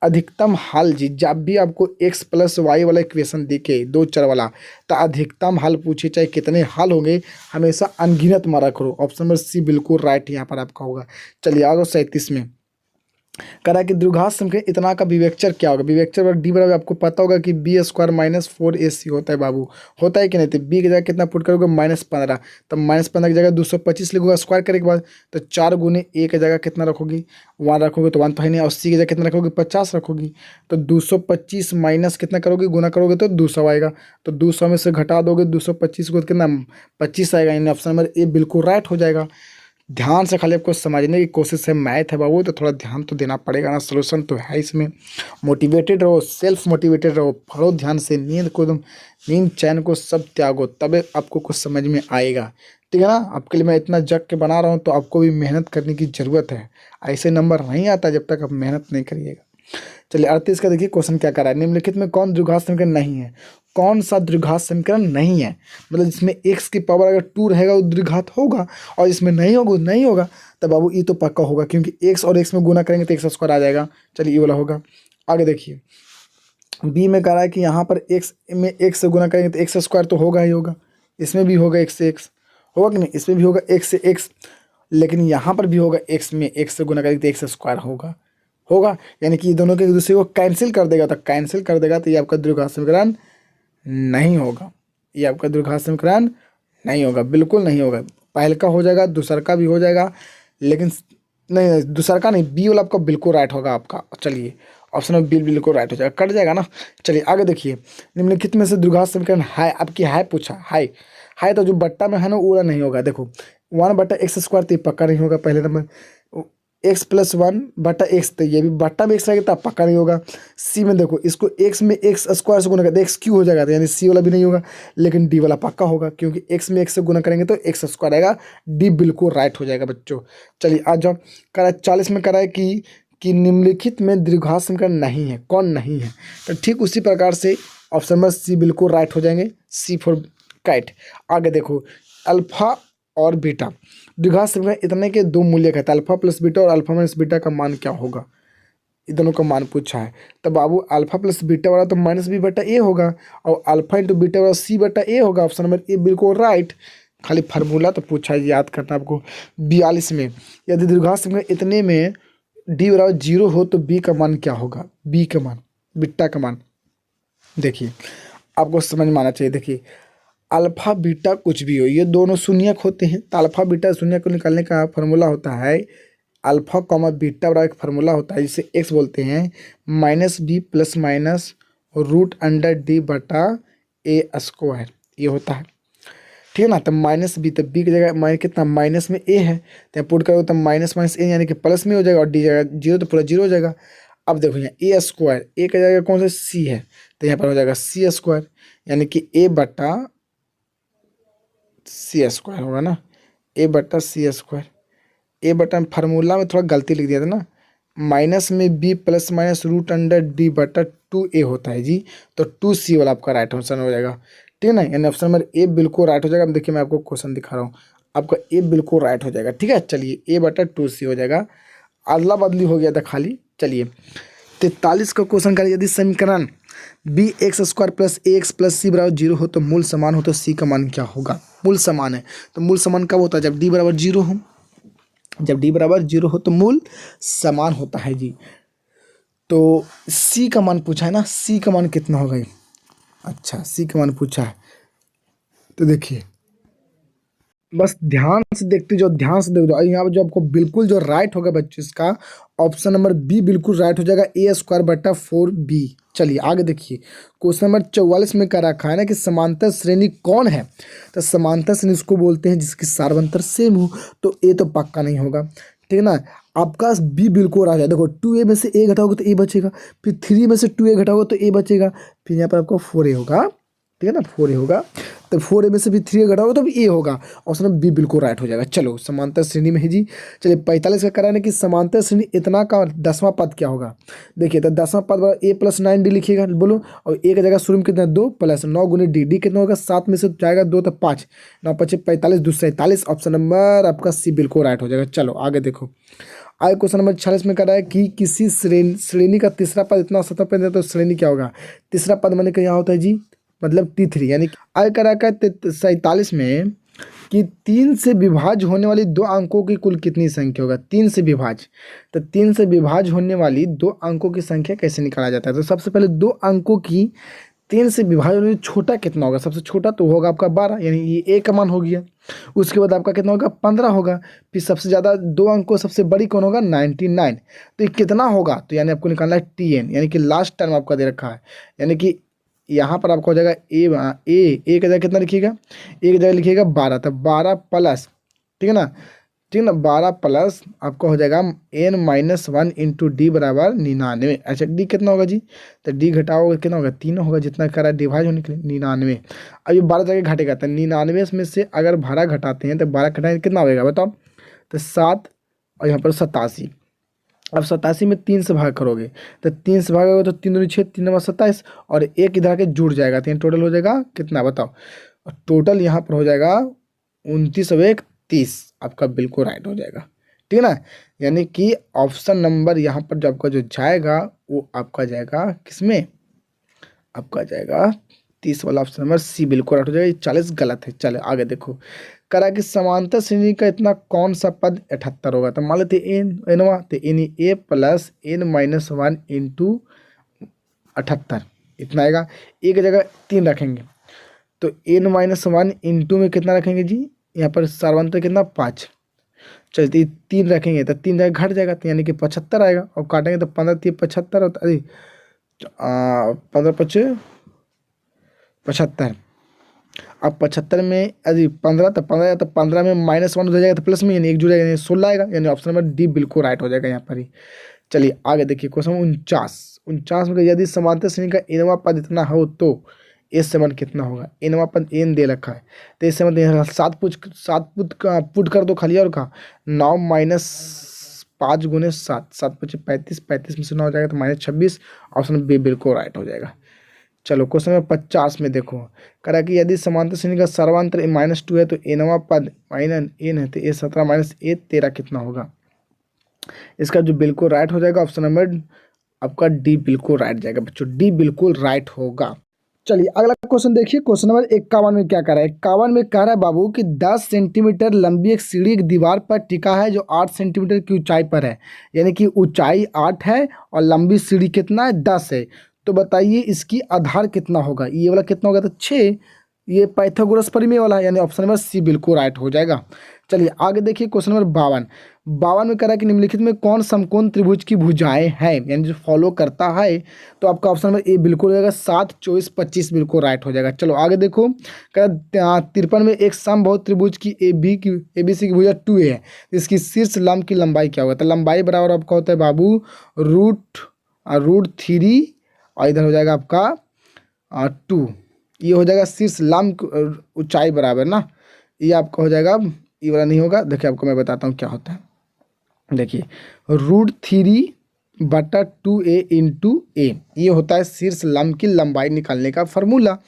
अधिकतम हल जी, जब भी आपको x प्लस वाई वाला इक्वेशन दिखे दो चर वाला, तो अधिकतम हल पूछे चाहे कितने हल होंगे, हमेशा अनगिनत मारा करो। ऑप्शन नंबर सी बिल्कुल राइट यहाँ पर आपका होगा। चलिए आगे 37 में करा कि द्विघात समीकरण इतना का विवेकचर क्या होगा। विवेकचर डी बराबर आपको पता होगा कि बी स्क्वायर माइनस 4ac होता है बाबू, होता है कि नहीं। तो बी की जगह कितना पुट करोगे -15, तब -15 की जगह 225 लिखोगा स्क्वायर करने के बाद, तो 4 गुने ए की जगह कितना रखोगी 1 रखोगे तो 1 तो है नहीं, और सी की जगह कितना रखोगे 50 रखोगी, तो 225 माइनस कितना करोगे गुना करोगे तो 200 आएगा, तो 200 में से घटा दोगे 225 को कितना 25 आएगा। यानी ऑप्शन नंबर ए बिल्कुल राइट हो जाएगा। ध्यान से खाली आपको समझने की कोशिश है, मैथ है बाबू तो थोड़ा ध्यान तो देना पड़ेगा ना, सोल्यूशन तो है इसमें। मोटिवेटेड रहो, सेल्फ मोटिवेटेड रहो, पढ़ो ध्यान से, नींद को एकदम नींद चैन को सब त्यागो, तबे आपको कुछ समझ में आएगा। ठीक है ना। आपके लिए मैं इतना जग के बना रहा हूँ, तो आपको भी मेहनत करने की ज़रूरत है। ऐसे नंबर नहीं आता जब तक आप मेहनत नहीं करिएगा। चलिए 38 का देखिए क्वेश्चन क्या कर रहा है। निम्नलिखित में कौन द्विघात समीकरण नहीं है। कौन सा द्विघात समीकरण नहीं है, मतलब जिसमें x की पावर अगर 2 रहेगा वो द्विघात होगा, और इसमें नहीं होगा नहीं होगा। तब बाबू ये तो पक्का होगा, क्योंकि x और x में गुना करेंगे तो x स्क्वायर आ जाएगा। चलिए ये वाला होगा। आगे देखिए b में कह रहा है कि यहाँ पर x में x से गुना करेंगे तो x स्क्वायर तो होगा ही होगा, इसमें भी होगा x से x, होगा कि नहीं, इसमें भी होगा x से x, लेकिन यहाँ पर भी होगा x में x से गुना करेंगे तो x स्क्वायर होगा। यानी कि दोनों के एक दूसरे को कैंसिल कर देगा, तो कैंसिल कर देगा तो ये आपका द्विघात समीकरण नहीं होगा। ये आपका द्विघात समीकरण नहीं होगा, बिल्कुल नहीं होगा। पहल का हो जाएगा, दूसर का भी हो जाएगा, लेकिन नहीं दूसर का नहीं, बी वाला आपका बिल्कुल राइट होगा आपका। चलिए ऑप्शन में बी बिल्कुल राइट हो जाएगा, कट जाएगा ना। चलिए आगे देखिए निम्नलिखित में से द्विघात समीकरण है, आपकी है पूछा है तो जो बट्टा में है ना वो नहीं होगा। देखो 1/x² तो पक्का नहीं होगा पहले नंबर, x + 1/x तो ये भी बट्टा में x रहेगा तब पक्का नहीं होगा। सी में देखो इसको x में x स्क्वायर से गुना करते x क्यू हो जाएगा, तो यानी सी वाला भी नहीं होगा, लेकिन डी वाला पक्का होगा, क्योंकि x में x से गुना करेंगे तो x स्क्वायर आएगा। डी बिल्कुल राइट हो जाएगा बच्चों। चलिए आज जाओ। करा 40 में करा है कि निम्नलिखित में द्विघात समीकरण नहीं है, कौन नहीं है। तो ठीक उसी प्रकार से ऑप्शन नंबर सी बिल्कुल राइट हो जाएंगे, सी फॉर कैट। आगे देखो अल्फा और बीटा द्विघात समीकरण इतने के दो मूल्य कहता है, अल्फा प्लस बीटा और अल्फा माइनस बीटा का मान क्या होगा। ये दोनों का मान पूछा है, तो बाबू अल्फा प्लस बीटा वाला तो -b/a होगा, और अल्फा इंटू बीटा वाला c/a होगा। ऑप्शन नंबर ए बिल्कुल राइट। खाली फार्मूला तो पूछा है, याद करना आपको। 42 में यदि द्विघात समीकरण इतने में d = 0 हो तो b का मान क्या होगा। b का मान, बीटा का मान देखिए आपको समझ में आना चाहिए। देखिए अल्फा बीटा कुछ भी हो, ये दोनों शून्यक होते हैं, तो अल्फा बीटा शून्य को निकालने का फार्मूला होता है अल्फा कॉमा बीटा बराबर एक फार्मूला होता है जिसे x बोलते हैं -b ± √d/a², ये होता है। ठीक है ना। तो -b, तो b की जगह माइनस कितना माइनस में a है, तो यहाँ पुट करोगे तो -a यानी कि प्लस में हो जाएगा, और d जगह 0 तो पूरा 0 हो जाएगा। अब देखो यहाँ a² a की जगह कौन सा c है, तो यहाँ पर हो जाएगा c², यानी कि a/c² होगा ना, a/c²। a/, फार्मूला में थोड़ा गलती लिख दिया था ना, माइनस में b ± √d/2a होता है जी, तो 2c वाला आपका राइट ऑप्शन हो जाएगा। ठीक है ना, यानी ऑप्शन नंबर ए बिल्कुल राइट हो जाएगा। अब देखिए मैं आपको क्वेश्चन दिखा रहा हूँ, आपका ए बिल्कुल राइट हो जाएगा। ठीक है, चलिए a/2c हो जाएगा, अदला बदली हो गया था खाली। चलिए 43 का क्वेश्चन करिए। यदि समीकरण bx² + ax + c = 0 हो तो मूल समान हो तो c का मान क्या होगा। मूल समान है तो मूल समान कब होता है, जब d = 0 हो। जब d = 0 हो तो मूल समान होता है जी। तो c का मान पूछा है ना, c का मान कितना होगा। अच्छा c का मान पूछा है, तो देखिए बस ध्यान से देखते जाओ, ध्यान से देख दो। यहाँ पर जो आपको बिल्कुल जो राइट होगा बच्चों, इसका ऑप्शन नंबर बी बिल्कुल राइट हो जाएगा, a² / 4b। चलिए आगे देखिए क्वेश्चन नंबर 44 में क्या रखा है ना कि समांतर श्रेणी कौन है। तो समांतर श्रेणी उसको बोलते हैं जिसकी सार्वंतर सेम हो, तो ए तो पक्का नहीं होगा, ठीक है ना। आपका बी बिल्कुल आ जाए, देखो 2a में से a घटाओगे तो a बचेगा, फिर 3 में से 2a घटाओगे तो a बचेगा, फिर यहाँ पर आपको 4a होगा, ठीक है ना, 4a होगा। तो 4a में से भी 3a घटाओगे तो भी a होगा। ऑप्शन में बी बिल्कुल राइट हो जाएगा। चलो समांतर श्रेणी में है जी। चलिए 45 का कराने की समांतर श्रेणी इतना का 10वां पद क्या होगा। देखिए तो 10वां पद a+9d लिखिएगा, बोलो। और a की जगह शुरू में कितना 2 प्लस 9 गुने डी कितना होगा 7 में से जाएगा 2 तो 5, 9 5 45 2 47। ऑप्शन नंबर आपका सी बिल्कुल राइट हो जाएगा। चलो आगे देखो। आगे क्वेश्चन नंबर 46 में कर रहा है कि किसी श्रेणी का तीसरा पद इतना सतह पे तो श्रेणी क्या होगा। तीसरा पद मैंने क्या होता है जी, मतलब T3, यानी आगे कर रहा है 47 में कि 3 से विभाज्य होने वाली दो अंकों की कुल कितनी संख्या होगा। 3 से विभाज्य, तो 3 से विभाज्य होने वाली दो अंकों की संख्या कैसे निकाला जाता है। तो सबसे पहले दो अंकों की 3 से विभाजन में छोटा कितना होगा। सबसे छोटा तो होगा आपका 12, यानी ये a का मान हो गया। उसके बाद आपका कितना होगा 15 होगा। फिर सबसे ज़्यादा दो अंकों सबसे बड़ी कौन होगा 99। तो ये कितना होगा, तो यानी आपको निकालना है TN, यानी कि लास्ट टर्म आपका दे रखा है। यानी कि यहाँ पर आपका हो जाएगा ए की जगह कितना लिखिएगा, ए की जगह लिखिएगा 12, तो 12 प्लस, ठीक है ना, ठीक है ना, 12 प्लस आपका हो जाएगा n-1 इंटू डी बराबर 99। अच्छा डी कितना होगा जी, तो डी घटाओगे कितना होगा 3 होगा, जितना करा डिवाइड होने के लिए 99। अब ये 12 जगह घटेगा, तो 99 में से अगर 12 घटाते हैं तो 12 घटाएंगे कितना होगा बताओ, तो 7 और यहाँ पर 87। अब 87 में 3 से भाग करोगे, तो 3 से भागोगे तो 3 दूनी 6, 3 नंबर 27, और एक इधर के जुड़ जाएगा, तो टोटल हो जाएगा कितना बताओ। और टोटल यहाँ पर हो जाएगा 29 और 1 30, आपका बिल्कुल राइट हो जाएगा, ठीक है ना। यानी कि ऑप्शन नंबर यहाँ पर जो आपका जो जाएगा वो आपका जाएगा किसमें, आपका जाएगा 30 वाला ऑप्शन नंबर सी बिल्कुल राइट हो जाएगा। 40 गलत है। चले आगे देखो। करा कि समांतर श्रेणी का इतना कौन सा पद 78 होगा। तो मान लेते एनवा, तो N A plus n-1 into 78 इतना आएगा। एक जगह 3 रखेंगे, तो n-1 इंटू में कितना रखेंगे जी, यहाँ पर सर्वांतर कितना 5। चलते 3 रखेंगे तो 3 जगह घट जाएगा, तो यानी कि 75 आएगा। और काटेंगे तो 15 3 75 होता, अरे 15 5 75। अब 75 में अरे 15, तो 15 तो 15 में -1 हो जाएगा तो प्लस में, यानी एक जुड़ेगा, यानी 16 आएगा, यानी ऑप्शन नंबर डी बिल्कुल राइट हो जाएगा यहाँ पर ही। चलिए आगे देखिए क्वेश्चन 49 में, यदि समांतर श्रेणी का nवां पद इतना हो तो s7 कितना होगा। nवां पद n दे रखा है, तो s7 पुट कर दो खाली, और का 9 - 5 गुने 7, 7 5 35, 35 में से 9 हो जाएगा तो -26। ऑप्शन बी बिल्कुल राइट हो जाएगा। चलो क्वेश्चन नंबर 50 में देखो, करा कि यदि समांतर श्रेणी का सर्वांतर -2 है तो nवां पद -n है, तो a17 - a13 कितना होगा। इसका जो बिल्कुल राइट हो जाएगा ऑप्शन नंबर आपका डी बिल्कुल राइट जाएगा बच्चों, डी बिल्कुल राइट होगा। चलिए अगला क्वेश्चन देखिए। क्वेश्चन नंबर 51 में क्या कह रहा है। 51 में कह रहा है बाबू कि 10 सेंटीमीटर लंबी एक सीढ़ी एक दीवार पर टिका है जो 8 सेंटीमीटर की ऊंचाई पर है, यानी कि ऊंचाई 8 है और लंबी सीढ़ी कितना है 10 है। तो बताइए इसकी आधार कितना होगा। ये वाला कितना होगा, तो 6। ये पाइथागोरस प्रमेय वाला है, यानी ऑप्शन नंबर सी बिल्कुल राइट हो जाएगा। चलिए आगे देखिए क्वेश्चन नंबर 52 में कह रहा है कि निम्नलिखित में कौन समकोण त्रिभुज की भुजाएं हैं, यानी जो फॉलो करता है। तो आपका ऑप्शन नंबर ए बिल्कुल हो जाएगा, 7 24 25 बिल्कुल राइट हो जाएगा। चलो आगे देखो, कह 53 में एक समबाहु त्रिभुज की ABC की भुजा 2a है, इसकी शीर्ष लंब की लंबाई क्या होगा। तो लंबाई बराबर आपका होता है बाबू √3, और इधर हो जाएगा आपका 2। ये हो जाएगा शीर्ष लंब ऊंचाई बराबर ना, ये आपका हो जाएगा, ये वाला नहीं होगा। देखिए आपको मैं बताता हूँ क्या होता है। देखिए √3/2a इंटू ए, ये होता है शीर्ष लंब की लंबाई निकालने का फॉर्मूला।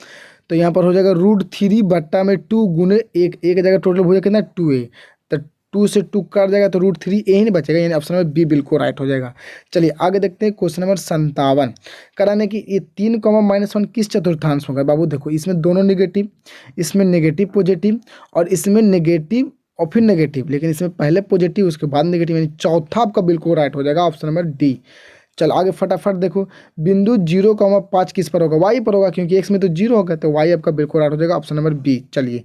तो यहाँ पर हो जाएगा √3/2 गुने एक जगह टोटल हो जाएगा कितना 2a, तो 2 से 2 काट जाएगा तो √3 ए ही नहीं बचेगा, यानी ऑप्शन नंबर बी बिल्कुल राइट हो जाएगा। चलिए आगे देखते हैं क्वेश्चन नंबर 57 कराने की ये 3, -1 किस चतुर्थांश होगा। बाबू देखो इसमें दोनों नेगेटिव, इसमें नेगेटिव पॉजिटिव, और इसमें नेगेटिव और फिर नेगेटिव, लेकिन इसमें पहले पॉजिटिव उसके बाद नेगेटिव, यानी चौथा आपका बिल्कुल राइट हो जाएगा ऑप्शन नंबर डी। चल आगे फटाफट देखो, बिंदु 0,5 किस पर होगा, वाई पर होगा, क्योंकि एक्स में तो 0 होगा, तो वाई आपका बिल्कुल राइट हो जाएगा ऑप्शन नंबर बी। चलिए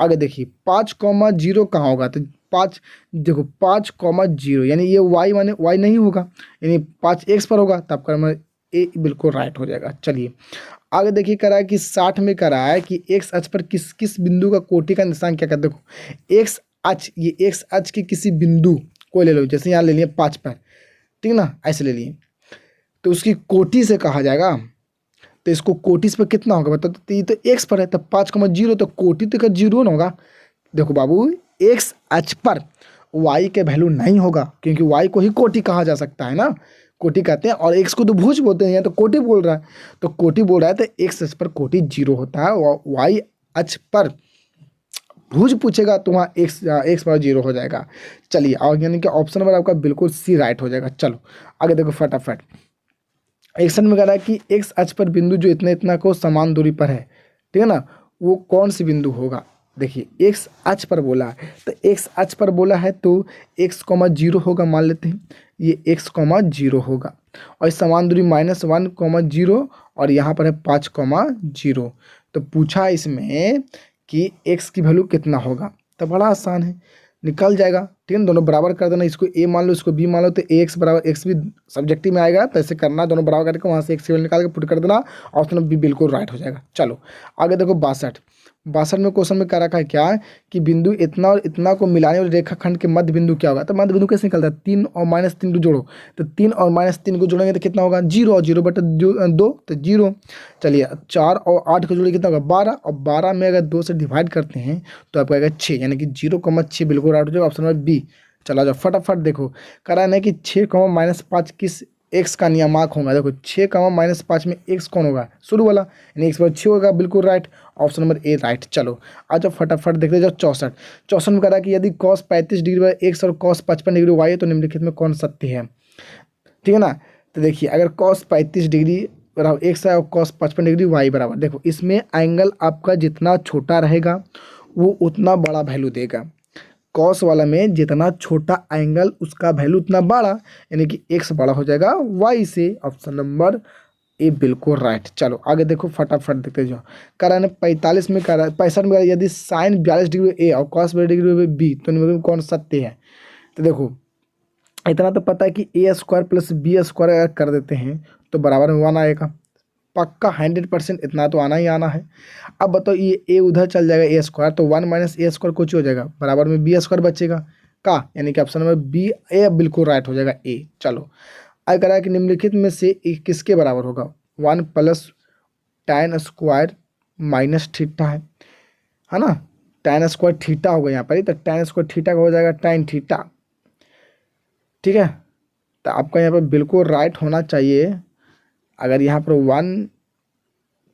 आगे देखिए 5,0 कहाँ होगा, तो 5 देखो 5,0, यानी ये वाई माने वाई नहीं होगा, यानी 5 एक्स पर होगा, तो आपका नंबर ए बिल्कुल राइट हो जाएगा। चलिए आगे देखिए करा है कि 60 में करा है कि एक्स अक्ष पर किस बिंदु का कोटि का निशान क्या कहते हैं। देखो एक्स अक्ष, ये एक्स अक्ष के किसी बिंदु कोई ले लो, जैसे यहाँ ले लिए 5 पर, ठीक है ना, ऐसे ले लिए, तो उसकी कोटि से कहा जाएगा। तो इसको कोटि पे कितना होगा बताओ, तो ये तो एक्स पर है, तो 5,0 तो कोटि तो का जीरो ना होगा। देखो बाबू, एक्स अक्ष पर वाई के वैल्यू नहीं होगा, क्योंकि वाई को ही कोटि कहा जा सकता है ना, कोटि कहते हैं, और एक्स को तो भुज बोलते हैं, या तो कोटि बोल रहा है, तो कोटि बोल रहा है, तो एक्स अक्ष पर कोटि जीरो होता है, वाई अक्ष पर भुज पूछेगा तो वहाँ एक्स पर जीरो हो जाएगा। चलिए, और यानी कि ऑप्शन नंबर आपका बिल्कुल सी राइट हो जाएगा। चलो आगे देखो फटाफट। एक्शन में कह रहा है कि एक्स अक्ष पर बिंदु जो इतना इतना को समान दूरी पर है, ठीक है ना, वो कौन सी बिंदु होगा। देखिए एक्स अक्ष पर बोला है, तो एक्स अक्ष पर बोला है तो x,0 होगा, मान लेते हैं ये x,0 होगा, और इस समान दूरी -1,0 और यहाँ पर है 5,0। तो पूछा इसमें कि x की वैल्यू कितना होगा, तो बड़ा आसान है, निकल जाएगा, ठीक है ना, दोनों बराबर कर देना, इसको a मान लो, इसको b मान लो, तो ax बराबर x भी सब्जेक्टिव में आएगा, तो ऐसे करना, दोनों बराबर करके वहाँ से x की वैल्यू निकाल के पुट कर देना, ऑप्शन बी बिल्कुल राइट हो जाएगा। चलो आगे देखो 62 में क्वेश्चन में कह रखा है क्या कि बिंदु इतना और इतना को मिलाने वाले रेखाखंड के मध्य बिंदु क्या होगा। तो मध्य बिंदु कैसे निकलता है, 3 और -3 को जोड़ो, तो 3 और -3 को जोड़ेंगे तो कितना होगा, 0 और 0 बटे 2 तो 0। चलिए 4 और 8 को जोड़े कितना होगा, 12, और 12 में अगर 2 से डिवाइड करते हैं तो आपको आएगा 6, यानी कि 0,6 बिल्कुल राइट हो जाएगा, ऑप्शन नंबर बी। चला जाओ फटाफट देखो, कह रहा है कि 6,-5 किस एक्स का नियामक होगा। देखो 6,-5 में एक्स कौन होगा, शुरू वाला, यानी एक्स पर 6 होगा, बिल्कुल right, option number A right. चलो आ जाओ फटाफट देखते जाओ 64 में कह रहा है कि यदि cos 35 डिग्री पर एक्स और cos 55 डिग्री वाई है तो निम्नलिखित में कौन सत्य है, ठीक है ना। तो देखिए अगर cos 35 डिग्री बराबर एक्स है और cos 55 डिग्री वाई बराबर, देखो इसमें एंगल आपका जितना छोटा रहेगा वो उतना बड़ा वैल्यू देगा, कॉस वाला में जितना छोटा एंगल उसका वैल्यू उतना बड़ा, यानी कि एक्स बड़ा हो जाएगा वाई से, ऑप्शन नंबर ए बिल्कुल राइट। चलो आगे देखो फटाफट देखते जाओ, कह रहा है 45 में कह रहा है 65 में, यदि साइन 42 डिग्री ए और कॉस 42 डिग्री बी तो इनमें कौन सत्य है। तो देखो इतना तो पता है कि a² + b² अगर कर देते हैं तो बराबर में 1 आएगा, पक्का 100% इतना तो आना ही आना है। अब बताओ ये a उधर चल जाएगा a², तो 1 - a² कुछ हो जाएगा, बराबर में b² बचेगा का, यानी कि ऑप्शन नंबर बी ए बिल्कुल राइट हो जाएगा ए। चलो अब कह रहा है कि निम्नलिखित में से किसके बराबर होगा, 1 + tan² - थीटा है ना, tan² थीटा होगा यहाँ पर ही, तो tan² थीटा का हो जाएगा tan थीटा, ठीक है। तो आपका यहाँ पर बिल्कुल राइट होना चाहिए। अगर यहाँ पर 1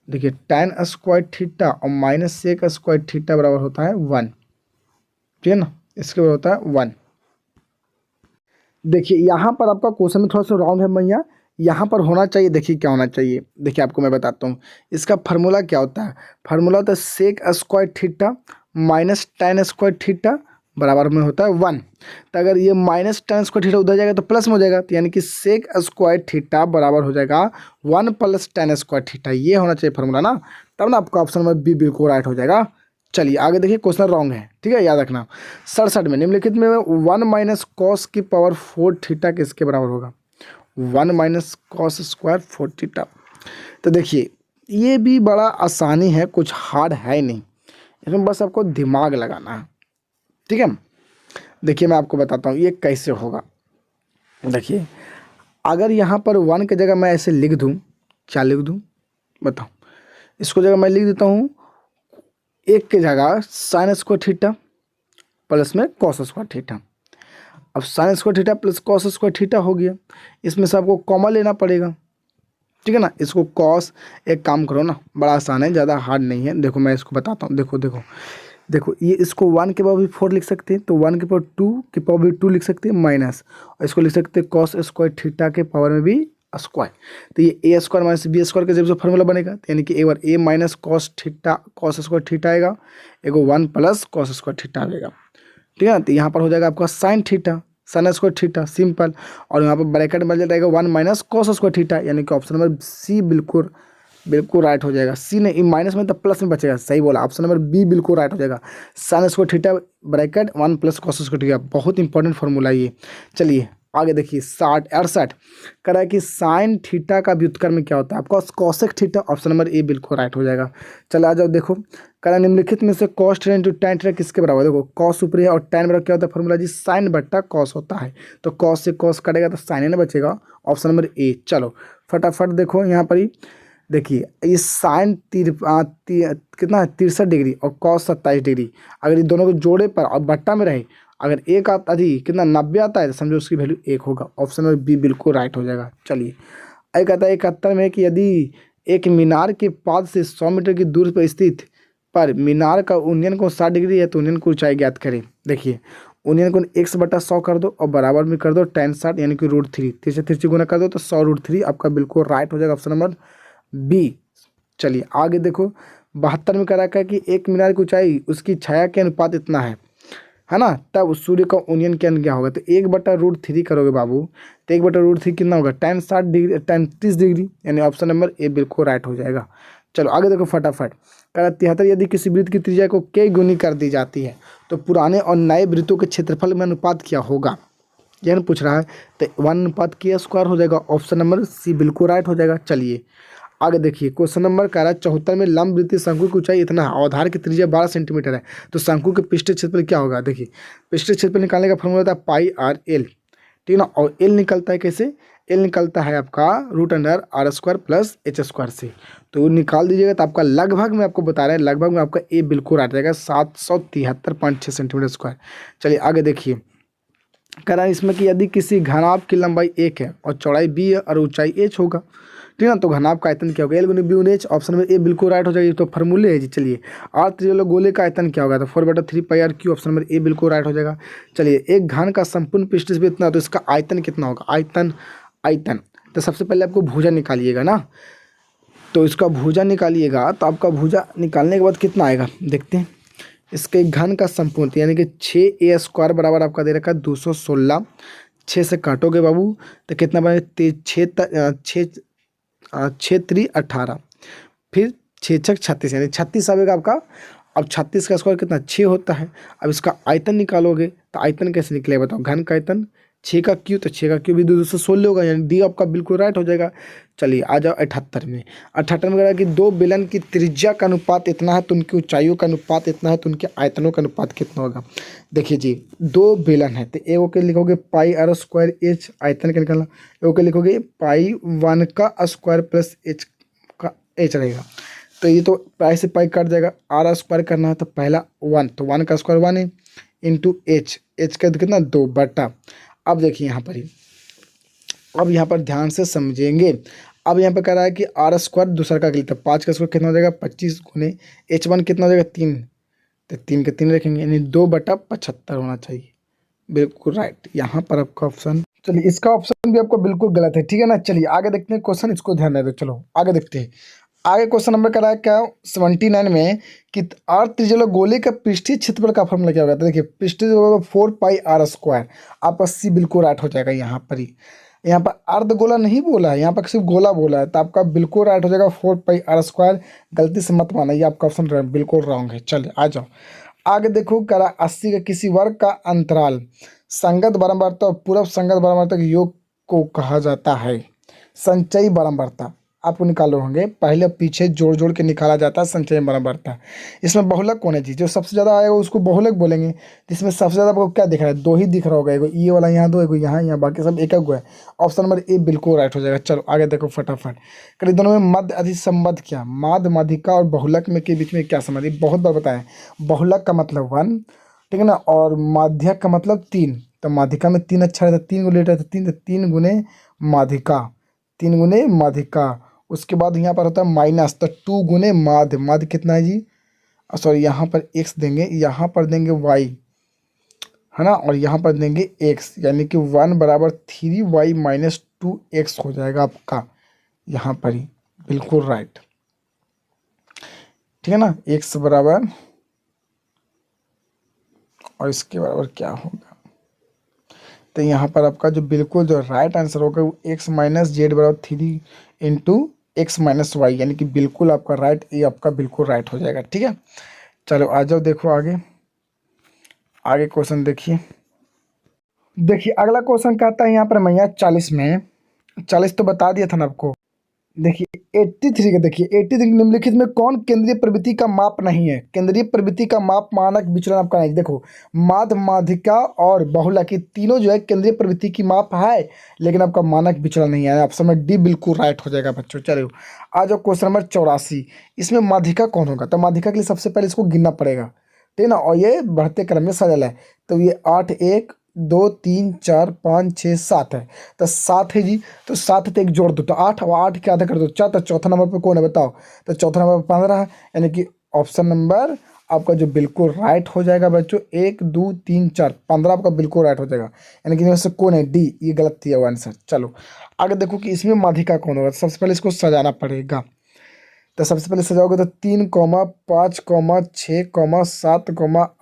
देखिए tan² थीटा और -sec² थीटा बराबर होता है 1, ठीक है ना, इसके बराबर होता है 1। देखिए यहाँ पर आपका क्वेश्चन में थोड़ा सा रॉन्ग है भैया, यहाँ पर होना चाहिए, देखिए क्या होना चाहिए, देखिए आपको मैं बताता हूँ इसका फार्मूला क्या होता है। फार्मूला होता है sec² थीटा -tan² थीटा बराबर में होता है 1। तो अगर ये -tan² थीटा उधर जाएगा तो प्लस में हो जाएगा, तो यानी कि sec² थीटा बराबर हो जाएगा 1 + tan² थीटा, ये होना चाहिए फार्मूला ना, तब ना आपका ऑप्शन नंबर बी बिल्कुल राइट हो जाएगा। चलिए आगे देखिए क्वेश्चन रॉन्ग है, ठीक है, याद रखना। 67 में निम्नलिखित में 1 - cos⁴ थीटा किसके बराबर होगा, 1 - cos² 4 थीटा। तो देखिए ये भी बड़ा आसानी है, कुछ हार्ड है नहीं, इसमें बस आपको दिमाग लगाना है, ठीक है। देखिए मैं आपको बताता हूँ ये कैसे होगा। देखिए अगर यहाँ पर 1 की जगह मैं ऐसे लिख दूँ, क्या लिख दूँ बताओ, इसको जगह मैं लिख देता हूँ 1 की जगह sin² थीटा प्लस में cos² थीटा। अब sin² theta plus cos² theta हो गया, इसमें से आपको कॉमन लेना पड़ेगा, ठीक है ना। इसको cos, एक काम करो ना, बड़ा आसान है, ज़्यादा हार्ड नहीं है। देखो मैं इसको बताता हूँ, देखो देखो देखो, ये इसको 1 के पावर भी 4 लिख सकते हैं, तो 1 के पावर 2 के पावर भी 2 लिख सकते हैं माइनस, और इसको लिख सकते हैं cos² थीटा के पावर में भी स्क्वायर। तो ये a² - b² का जब से फार्मूला बनेगा, तो यानी कि एक बार a - cos² थीटा आएगा, एगो 1 + cos² थीटा आएगा, ठीक है ना। तो यहाँ पर हो जाएगा आपका sin theta sin² theta simple, और यहाँ पर ब्रैकेट में जाएगा 1 - cos² थीटा, यानी कि ऑप्शन नंबर सी बिल्कुल राइट हो जाएगा। सी नहीं, माइनस में तो प्लस में बचेगा, सही बोला, ऑप्शन नंबर बी बिल्कुल राइट हो जाएगा। sin² theta bracket 1 + cos² theta, बहुत इंपॉर्टेंट फार्मूला ये। चलिए आगे देखिए 68 कह रहा है कि साइन थीटा का व्युत्क्रम क्या होता है आपका cosec theta. Option number A बिल्कुल राइट हो जाएगा। चलो आ जाओ देखो कह रहा है निम्नलिखित में से cos theta into tan theta किसके बराबर है। देखो कॉस ऊपरी है और टैन बराबर क्या होता है फॉर्मूला जी साइन बट्टा कॉस होता है। तो कॉस से कॉस कटेगा तो साइन ना बचेगा। Option number A. चलो फटाफट देखो यहाँ पर ही देखिए ये साइन कितना है 63 डिग्री और कॉस 27 डिग्री। अगर ये दोनों को जोड़े पर और बट्टा में रहे अगर एक आता कितना 90 आता है तो समझो उसकी वैल्यू 1 होगा। ऑप्शन नंबर बी बिल्कुल राइट हो जाएगा। चलिए एक आता है 71 में कि यदि एक मीनार के पाद से 100 मीटर की दूरी पर स्थित पर मीनार का उन्नयन कोण 60 डिग्री है तो उन्नयन की ऊंचाई ज्ञात करें। देखिए उन्नयन कोण x/100 कर दो और बराबर में कर दो tan 60 यानी कि √3 तिरछे तिरछे गुना कर दो तो 100√3 आपका बिल्कुल राइट हो जाएगा। Option number B. चलिए आगे देखो 72 में कह रखा है कि एक मीनार की ऊंचाई उसकी छाया के अनुपात इतना है ना, तब सूर्य का उन्नयन केंद्र क्या होगा। तो 1/√3 करोगे बाबू तो 1/√3 कितना होगा tan 60 डिग्री tan 30 डिग्री यानी ऑप्शन नंबर ए बिल्कुल राइट हो जाएगा। चलो आगे देखो फटाफट कह रहा 73 यदि किसी वृत्त की त्रिज्या को k गुनी कर दी जाती है तो पुराने और नए वृत्तों के क्षेत्रफल में अनुपात क्या होगा। यह पूछ रहा है तो 1/k² हो जाएगा। ऑप्शन नंबर सी बिल्कुल राइट हो जाएगा। चलिए आगे देखिए क्वेश्चन नंबर कह रहा है 74 में लंब वृत्तीय शंकु की ऊंचाई इतना है और आधार की त्रिज्या 12 सेंटीमीटर है तो शंकु के पृष्ठीय क्षेत्रफल क्या होगा। देखिए पृष्ठीय क्षेत्रफल निकालने का फॉर्मूला होता है πr/l ठीक है ना। और एल निकलता है कैसे, एल निकलता है आपका √r² + h² से। तो निकाल दीजिएगा तो आपका लगभग में आपको बता रहे हैं लगभग में आपका ए बिल्कुल आ जाएगा 773.6 सेंटीमीटर स्क्वायर। चलिए आगे देखिए कह रहा है इसमें कि यदि किसी घनाभ की लंबाई 1 है और चौड़ाई b है और ऊंचाई h होगा ठीक है ना, तो घनाभ का आयतन क्या होगा L × B/H। ऑप्शन में ए बिल्कुल राइट हो जाएगी। तो फॉर्मूले है जी। चलिए r त्रिज्या गोले का आयतन क्या होगा तो 4/3πr3। ऑप्शन नंबर ए बिल्कुल राइट हो जाएगा। चलिए एक घन का संपूर्ण पृष्ठ से इतना तो इसका आयतन कितना होगा। आयतन तो सबसे पहले आपको भुजा निकालिएगा ना, तो इसका भुजा निकालिएगा तो आपका भुजा निकालने के बाद कितना आएगा देखते हैं। इसके घन का संपूर्ण यानी कि 6a² बराबर आपका दे रखा है 216। 6 से काटोगे बाबू तो कितना बनेगा 6 3 18 फिर 6 6 36 यानी 36 आएगा आपका। अब 36 का स्क्वायर कितना 6 होता है। अब इसका आयतन निकालोगे तो आयतन कैसे निकलेगा बताओ। घन का आयतन 6 का क्यू तो 6 का क्यू भी 216 होगा यानी डी आपका बिल्कुल राइट हो जाएगा। चलिए आ जाओ 78 में। 78 में कह रहा है कि दो बेलन की त्रिज्या का अनुपात इतना है तो उनकी ऊंचाइयों का अनुपात इतना है तो उनके आयतनों का अनुपात कितना होगा। देखिए जी दो बेलन है तो एगो के लिखोगे πr² आयतन का निकालना, एगो के लिखोगे π1 का स्क्वायर प्लस h का h रहेगा। तो ये तो पाई से पाई कट जाएगा। r² करना है तो पहला 1 तो 1 का स्क्वायर 1 है इंटू h का कितना 2 बटा। अब देखिए यहाँ पर ही अब यहाँ पर ध्यान से समझेंगे। अब यहाँ पर कह रहा है कि r² दूसरा का तो 5 का स्क्वायर कितना हो जाएगा 25 गुने h1 कितना हो जाएगा 3 तो 3 के 3 रखेंगे यानी 2/75 होना चाहिए। बिल्कुल राइट यहाँ पर आपका ऑप्शन। चलिए इसका ऑप्शन भी आपको बिल्कुल गलत है ठीक है ना। चलिए आगे देखते हैं क्वेश्चन, इसको ध्यान दे दो। चलो आगे देखते हैं। आगे क्वेश्चन नंबर कह रहा है क्या 79 में कि r त्रिज्या गोले का पृष्ठीय क्षेत्रफल का फॉर्मूला क्या होगा। तो देखिए पृष्ठीय 4πr²। आपका सी बिल्कुल राइट हो जाएगा। यहाँ पर ही यहाँ पर अर्धगोला नहीं बोला है, यहाँ पर सिर्फ गोला बोला है तो आपका बिल्कुल राइट हो जाएगा 4πr²। गलती से मत माना, ये आपका ऑप्शन बिल्कुल रॉन्ग है। चलिए आ जाओ आगे देखो कह रहा 80 का किसी वर्ग का अंतराल संगत बारंबारता और पूर्व संगत बारंबारता के योग को कहा जाता है संचयी बारंबारता। आपको निकालो होंगे पहले पीछे जोड़ जोड़ के निकाला जाता है संचयी बारंबारता। इसमें बहुलक कौन है जी, जो सबसे ज़्यादा आएगा उसको बहुलक बोलेंगे। जिसमें सबसे ज़्यादा आपको क्या दिख रहा है 2 ही दिख रहा होगा, एगो ये वाला यहाँ 2 एगो यहाँ बाकी सब एक है। ऑप्शन नंबर ए बिल्कुल राइट हो जाएगा। चलो आगे देखो फटाफट करीब दोनों में मध्य अधि संबंध क्या, माध्य माध्यिका और बहुलक में के बीच में क्या संबंध। ये बहुत बार बताया बहुलक का मतलब 1 ठीक है ना और माध्यक का मतलब 3। तो माध्यिका में 3 अच्छा रहता है 3 गुने रहता है 3 गुने माध्यिका 3 गुने माध्यिका। उसके बाद यहाँ पर होता है माइनस तो 2 गुने माध्य। माध्य कितना है जी सॉरी यहाँ पर x देंगे यहाँ पर देंगे y है ना और यहाँ पर देंगे x यानी कि 1 बराबर 3y माइनस 2x हो जाएगा आपका यहाँ पर ही बिल्कुल राइट ठीक है ना। x बराबर और इसके बराबर क्या होगा तो यहाँ पर आपका जो बिल्कुल जो राइट आंसर होगा वो x माइनस जेड बराबर 3 इंटू x माइनस वाई यानी कि बिल्कुल आपका राइट, ये आपका बिल्कुल राइट हो जाएगा ठीक है। चलो आ जाओ देखो आगे क्वेश्चन देखिए। देखिए अगला क्वेश्चन कहता है यहाँ पर मैया 40 में, 40 तो बता दिया था ना आपको। देखिए 83 का, देखिए 83 निम्नलिखित में कौन केंद्रीय प्रवृत्ति का माप नहीं है? केंद्रीय प्रवृत्ति का माप मानक विचलन आपका नहीं। देखो माध्य, माध्यिका और बहुला की तीनों जो है केंद्रीय प्रवृत्ति की माप है, लेकिन आपका मानक विचलन नहीं है। ऑप्शन में डी बिल्कुल राइट हो जाएगा बच्चों। चलो आ जाओ क्वेश्चन नंबर 84। इसमें माध्यिका कौन होगा? तो माध्यिका के लिए सबसे पहले इसको गिनना पड़ेगा, ठीक है ना, और ये बढ़ते क्रम में सजल है। तो ये 8 1 2 3 4 5 6 7 है, तो 7 है जी। तो 7 तो एक जोड़ दो तो 8, और 8 के आधा कर दो 4, तो चौथा नंबर पे कौन है बताओ? तो चौथा नंबर पे 15 है, यानी कि ऑप्शन नंबर आपका जो बिल्कुल राइट हो जाएगा बच्चों 1 2 3 4 15 आपका बिल्कुल राइट हो जाएगा, यानी कि इनमें से कौन है? डी, ये गलत दिया हुआ आंसर। चलो आगे देखो कि इसमें माध्यिका कौन होगा। सबसे पहले इसको सजाना पड़ेगा। तो सबसे पहले सजाओगे तो 3 5 6 7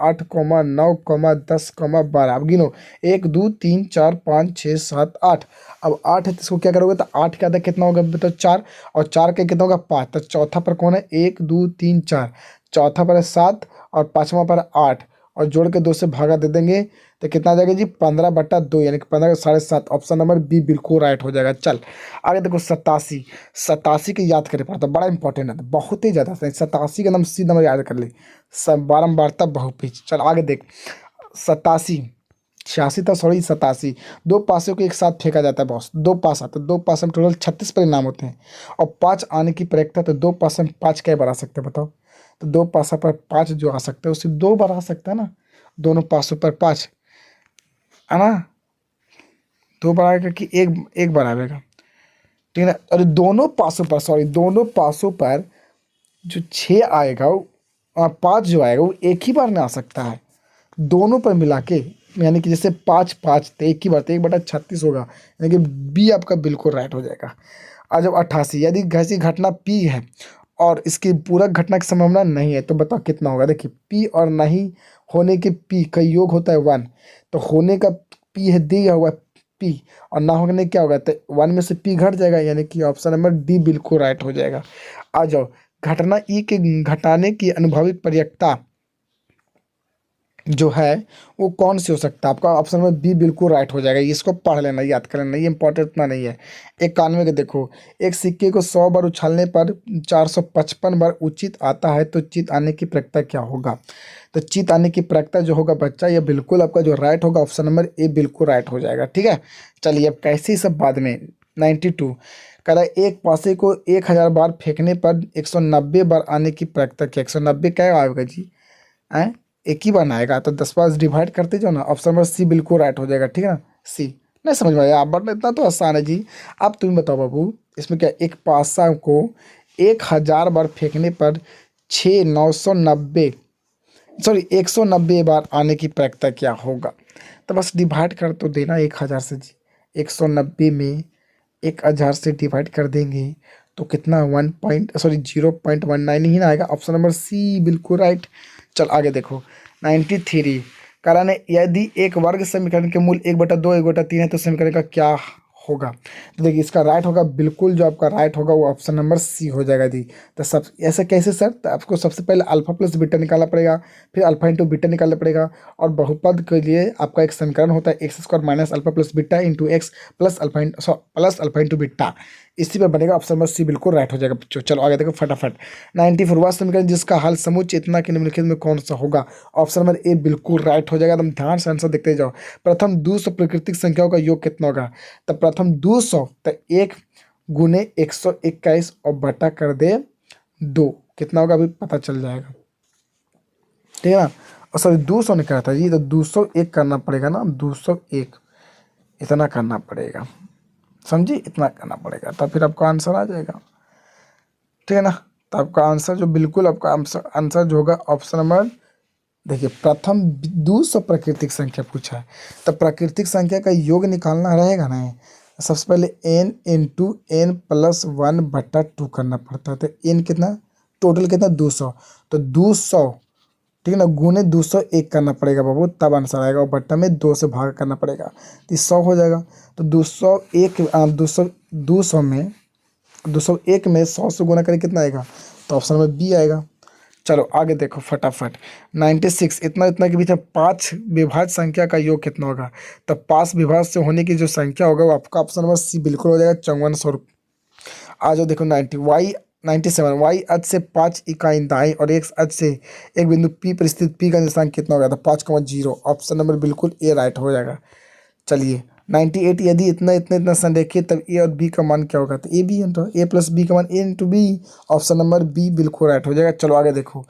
8 9 10 12। अब गिनो 1 2 3 4 5 6 7 8। अब 8 है तो इसको क्या करोगे? तो 8 के आधा कितना होगा बताओ? 4, और 4 का कितना होगा? 5। तो चौथा पर कौन है? 1 2 3 4, चौथा पर है 7 और पाँचवा पर 8, और जोड़ के 2 से भागा दे देंगे तो कितना आ जाएगा जी? 15/2, यानी कि 15 का 7.5। ऑप्शन नंबर बी बिल्कुल राइट हो जाएगा। चल आगे देखो 87। 87 के याद करे पड़ता, बड़ा इंपॉर्टेंट है, बहुत ही ज़्यादा। 87 का नाम सीधा नंबर याद कर ले, सब बारंबारता बहुपीच। चल आगे देख 87, 86 था सॉरी 87। दो पासों को एक साथ फेंका जाता है बॉस, दो पास आते हैं, दो पास में टोटल 36 परिणाम होते हैं, और 5 आने की प्रयोगता। तो दो पास में 5 क्या बार आ सकते हैं बताओ? तो दो पासा पर 5 जो आ सकता है वो सिर्फ 2 बार आ सकता है ना, दोनों पासों पर 5 है ना, 2 बार आएगा कि एक बार आएगा, ठीक है ना। और दोनों पासों पर, सॉरी दोनों पासों पर जो 6 आएगा वो 5 जो आएगा वो एक ही बार में आ सकता है, दोनों पर मिला के। यानी कि जैसे 5 5 तो एक ही बार, तो 1/36 होगा, यानी कि बी आपका बिल्कुल राइट हो जाएगा। और जब 88, यदि ऐसी घटना पी है और इसकी पूरक घटना की संभावना नहीं है, तो बताओ कितना होगा? देखिए पी और नहीं होने के पी का योग होता है 1, तो होने का पी है दिया हुआ पी, और ना होने क्या होगा? तो 1 में से पी घट जाएगा, यानी कि ऑप्शन नंबर डी बिल्कुल राइट हो जाएगा। आ जाओ घटना ई के घटाने की अनुभविक प्रयक्ता जो है वो कौन सी हो सकता है? आपका ऑप्शन में बी बिल्कुल राइट हो जाएगा। इसको पढ़ लेना, याद कर लेना, ये इंपॉर्टेंट इतना नहीं है। 91 के देखो, एक सिक्के को 100 बार उछालने पर 455 बार उचित आता है, तो चित आने की प्रक्रिया क्या होगा? तो चित आने की प्रक्रिया जो होगा बच्चा, ये बिल्कुल आपका जो राइट होगा ऑप्शन नंबर ए बिल्कुल राइट हो जाएगा। ठीक है, चलिए अब कैसे ही सब बाद में। 92 कह रहा है एक पासे को 1000 बार फेंकने पर 190 बार आने की प्रक्रिया क्या? 190 क्या आएगा जी? हैं, एक ही बार आएगा, तो 10 बार डिवाइड करते जाओ ना, ऑप्शन नंबर सी बिल्कुल राइट हो जाएगा। ठीक है ना, सी। नहीं समझ में आया आप, बट इतना तो आसान है जी। अब तुम बताओ बाबू, इसमें क्या एक पासा को 1000 बार फेंकने पर 990 सॉरी 190 बार आने की प्रक्रिया क्या होगा? तो बस डिवाइड कर तो देना 1000 से जी, 190 में 1000 से डिवाइड कर देंगे तो कितना 0.19 ही ना आएगा। ऑप्शन नंबर सी बिल्कुल राइट। चल आगे देखो 93 कारण है, यदि एक वर्ग समीकरण के मूल 1/2 1/3 है तो समीकरण का क्या होगा? तो देखिए इसका राइट होगा बिल्कुल, जो आपका राइट होगा वो ऑप्शन नंबर सी हो जाएगा जी। तो सब ऐसे कैसे सर? तो आपको सबसे पहले अल्फा प्लस बीटा निकालना पड़ेगा, फिर अल्फा इंटू बीटा निकालना पड़ेगा, और बहुपद के लिए आपका एक समीकरण होता है x² minus alpha plus beta into x plus alpha into beta, इसी पे बनेगा। ऑप्शन नंबर सी बिल्कुल राइट हो जाएगा बच्चों। चलो आगे देखो फटाफट। 94 वह समीकरण जिसका हल समूह चेतना के निम्नलिखित में कौन सा होगा? ऑप्शन नंबर ए बिल्कुल राइट हो जाएगा। एकदम ध्यान से आंसर देखते जाओ। प्रथम 200 प्राकृतिक संख्याओं का योग कितना होगा? तो प्रथम 200 तो 1 गुने 121 और बटा कर दे 2, कितना होगा अभी पता चल जाएगा। ठीक है ना, और सॉरी 200 ने कहा था जी, तो 201 करना पड़ेगा ना, 201 इतना करना पड़ेगा, समझी, इतना करना पड़ेगा, तब फिर आपका आंसर आ जाएगा। ठीक है ना, तो आपका आंसर जो बिल्कुल आपका आंसर जो होगा ऑप्शन नंबर, देखिए प्रथम 200 प्राकृतिक संख्या पूछा है, तो प्राकृतिक संख्या का योग निकालना रहेगा ना, सबसे पहले n इंटू n+1/2 करना पड़ता है। तो n कितना, टोटल कितना 200, तो 200 ठीक है ना, गुने 201 करना पड़ेगा बाबू, तब आंसर आएगा, और बट्टा में 2 से भाग करना पड़ेगा, तो 100 हो जाएगा। तो 201 में 100 से गुना करें कितना आएगा? तो ऑप्शन में बी आएगा। चलो आगे देखो फटाफट। 96 इतना इतना के बीच में 5 विभाज्य संख्या का योग कितना होगा? तो 5 विभाज्य से होने की जो संख्या होगा वो आपका ऑप्शन नंबर सी बिल्कुल हो जाएगा 5400। आ जाओ देखो 97 वाई अक्ष से 5 इकाई दाएं और x अक्ष से एक बिंदु P पर स्थित P का निशान कितना होगा? तो 5,0। ऑप्शन नंबर बिल्कुल ए राइट हो जाएगा। चलिए 98 यदि इतना इतना इतना सन देखिए तब ए और बी का मान क्या होगा? तो A B into A plus B का मान A into B. Option number B बिल्कुल राइट हो जाएगा। चलो आगे देखो।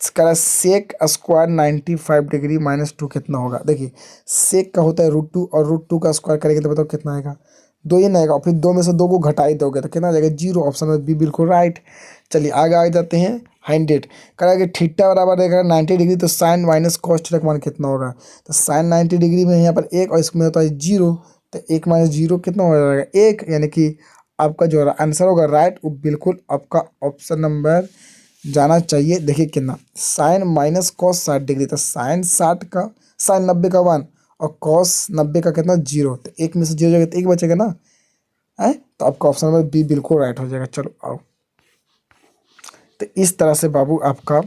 इसका सेक स्क्वायर 95 डिग्री -2 कितना होगा? देखिए सेक का होता है √2 और √2 का स्क्वायर करेंगे तो बताओ कितना आएगा? 2 ही ना आएगा, और फिर 2 में से 2 को घटा ही दोगे तो कितना आ जाएगा? 0। ऑप्शन नंबर बी बिल्कुल राइट। चलिए आगे आगे जाते हैं। 100 करा कि थीटा बराबर रहेगा 90 डिग्री, तो साइन माइनस कॉस थीटा का मान कितना होगा? तो साइन 90 डिग्री में यहाँ पर 1 और इसमें होता है 0, तो 1 - 0 कितना हो जाएगा? 1। यानी कि आपका जो आंसर होगा राइट वो बिल्कुल आपका ऑप्शन नंबर जाना चाहिए। देखिए कितना साइन माइनस कॉस 60 डिग्री, तो साइन 60 का साइन 90 का 1 और कॉस 90 का कितना? 0। तो 1 में से 0 जाएगा तो 1 बचेगा ना है, तो आपका ऑप्शन नंबर बी बिल्कुल राइट हो जाएगा। चलो आओ। तो इस तरह से बाबू आपका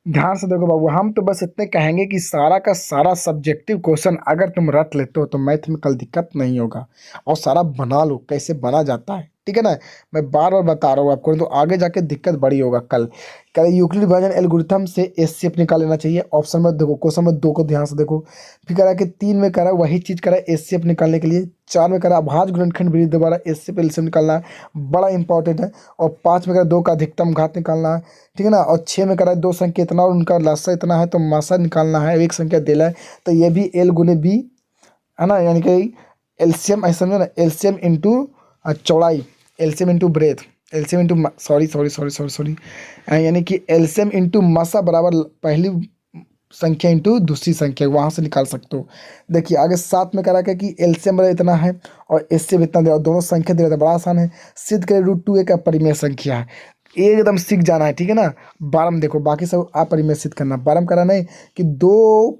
ध्यान से देखो बाबू, हम तो बस इतने कहेंगे कि सारा का सारा सब्जेक्टिव क्वेश्चन अगर तुम रट लेते हो तो मैथ में कल दिक्कत नहीं होगा, और सारा बना लो कैसे बना जाता है, ठीक है ना। मैं बार बार बता रहा हूँ आपको, तो आगे जाके दिक्कत बड़ी होगा। कल कल यूक्लिड डिवीजन एल्गोरिथम से एचसीएफ निकाल लेना चाहिए। ऑप्शन में देखो, क्वेश्चन में 2 को ध्यान से देखो। फिर करा कि 3 में करा वही चीज़ करा एचसीएफ निकालने के लिए। 4 में करा अभाज्य गुणनखंड विधि द्वारा एचसीएफ एलसीएम निकालना है, बड़ा इंपॉर्टेंट है। और 5 में करा 2 का अधिकतम घात निकालना है, ठीक है ना। और 6 में करा 2 संख्या इतना और उनका लसा इतना है तो मासा निकालना है, एक संख्या दिला है तो ये भी एल गुने बी है ना, यानी कि एलसीएम ऐसा समझो ना, एलसीएम इंटू चौड़ाई, LCM into breadth, LCM into sorry यानी कि एलसीएम इंटू मासा बराबर पहली संख्या इंटू दूसरी संख्या, वहाँ से निकाल सकते हो। देखिए आगे 7 में करा क्या कि एलसीएम बराबर इतना है और एचसीएफ इतना दे, और दोनों संख्या दे रहे थे, बड़ा आसान है। सिद्ध करें √2 एक अपरिमेय संख्या है, एकदम सीख जाना है, ठीक है ना। 12 में देखो बाकी सब अपरिमेय सिद्ध करना। 12 में करा नहीं कि 2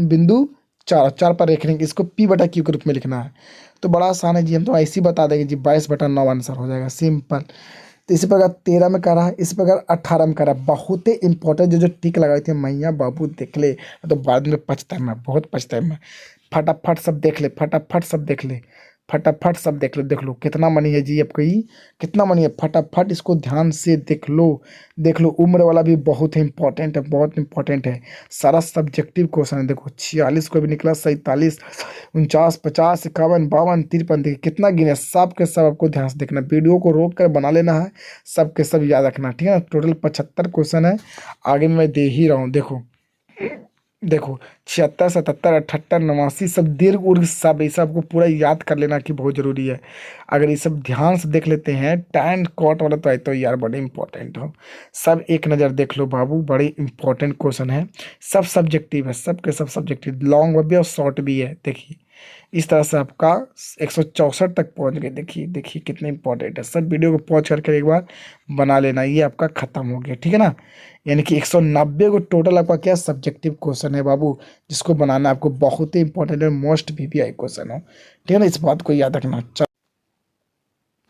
बिंदु 4 पर रेखेंगे, इसको P/Q के रूप में लिखना है। तो बड़ा आसान है जी, हम तो ऐसे ही बता देंगे जी, 22/9 आंसर हो जाएगा, सिंपल। तो इसी प्रकार 13 में करा है, इसी प्रकार 18 में करा। बहुत ही इंपॉर्टेंट जो जो टिक लगाई थी मैया बाबू देख ले, तो बाद में पछताए मैं, बहुत पछताए मैं। फटाफट सब देख ले, फटाफट सब देख ले, फटाफट सब देख लो। देख लो कितना मनी है जी आपका, ये कितना मनी है, फटाफट इसको ध्यान से देख लो। देख लो उम्र वाला भी बहुत ही इंपॉर्टेंट है, बहुत इंपॉर्टेंट है। सारा सब्जेक्टिव क्वेश्चन है। देखो 46 को भी निकला, 47, 49, 50, 51, 52, 53, देखिए कितना गिने। सब के सब आपको ध्यान से देखना, वीडियो को रोक कर बना लेना है, सब के सब याद रखना, ठीक है ना। टोटल 75 क्वेश्चन है, आगे मैं दे ही रहा हूँ। देखो देखो 76, 77, 78, 89 सब दीर्घ उर्घ सब ये सब आपको पूरा याद कर लेना कि बहुत ज़रूरी है। अगर ये सब ध्यान से देख लेते हैं, टैन कॉट वाला तो है तो यार बड़े इंपॉर्टेंट हो। सब एक नज़र देख लो बाबू, बड़े इंपॉर्टेंट क्वेश्चन है। सब सब्जेक्टिव है, सब के सब सब्जेक्टिव, लॉन्ग भी और शॉर्ट भी है। देखिए इस तरह से आपका 164 तक पहुंच गए। देखिए देखिए कितने इंपॉर्टेंट है। सब वीडियो को पॉज करके एक बार बना लेना, ये आपका खत्म हो गया, ठीक है ना। यानी कि 190 को टोटल आपका क्या सब्जेक्टिव क्वेश्चन है बाबू, जिसको बनाना आपको बहुत ही इंपॉर्टेंट है, मोस्ट VVI क्वेश्चन हो, ठीक है ना। इस बात को याद रखना।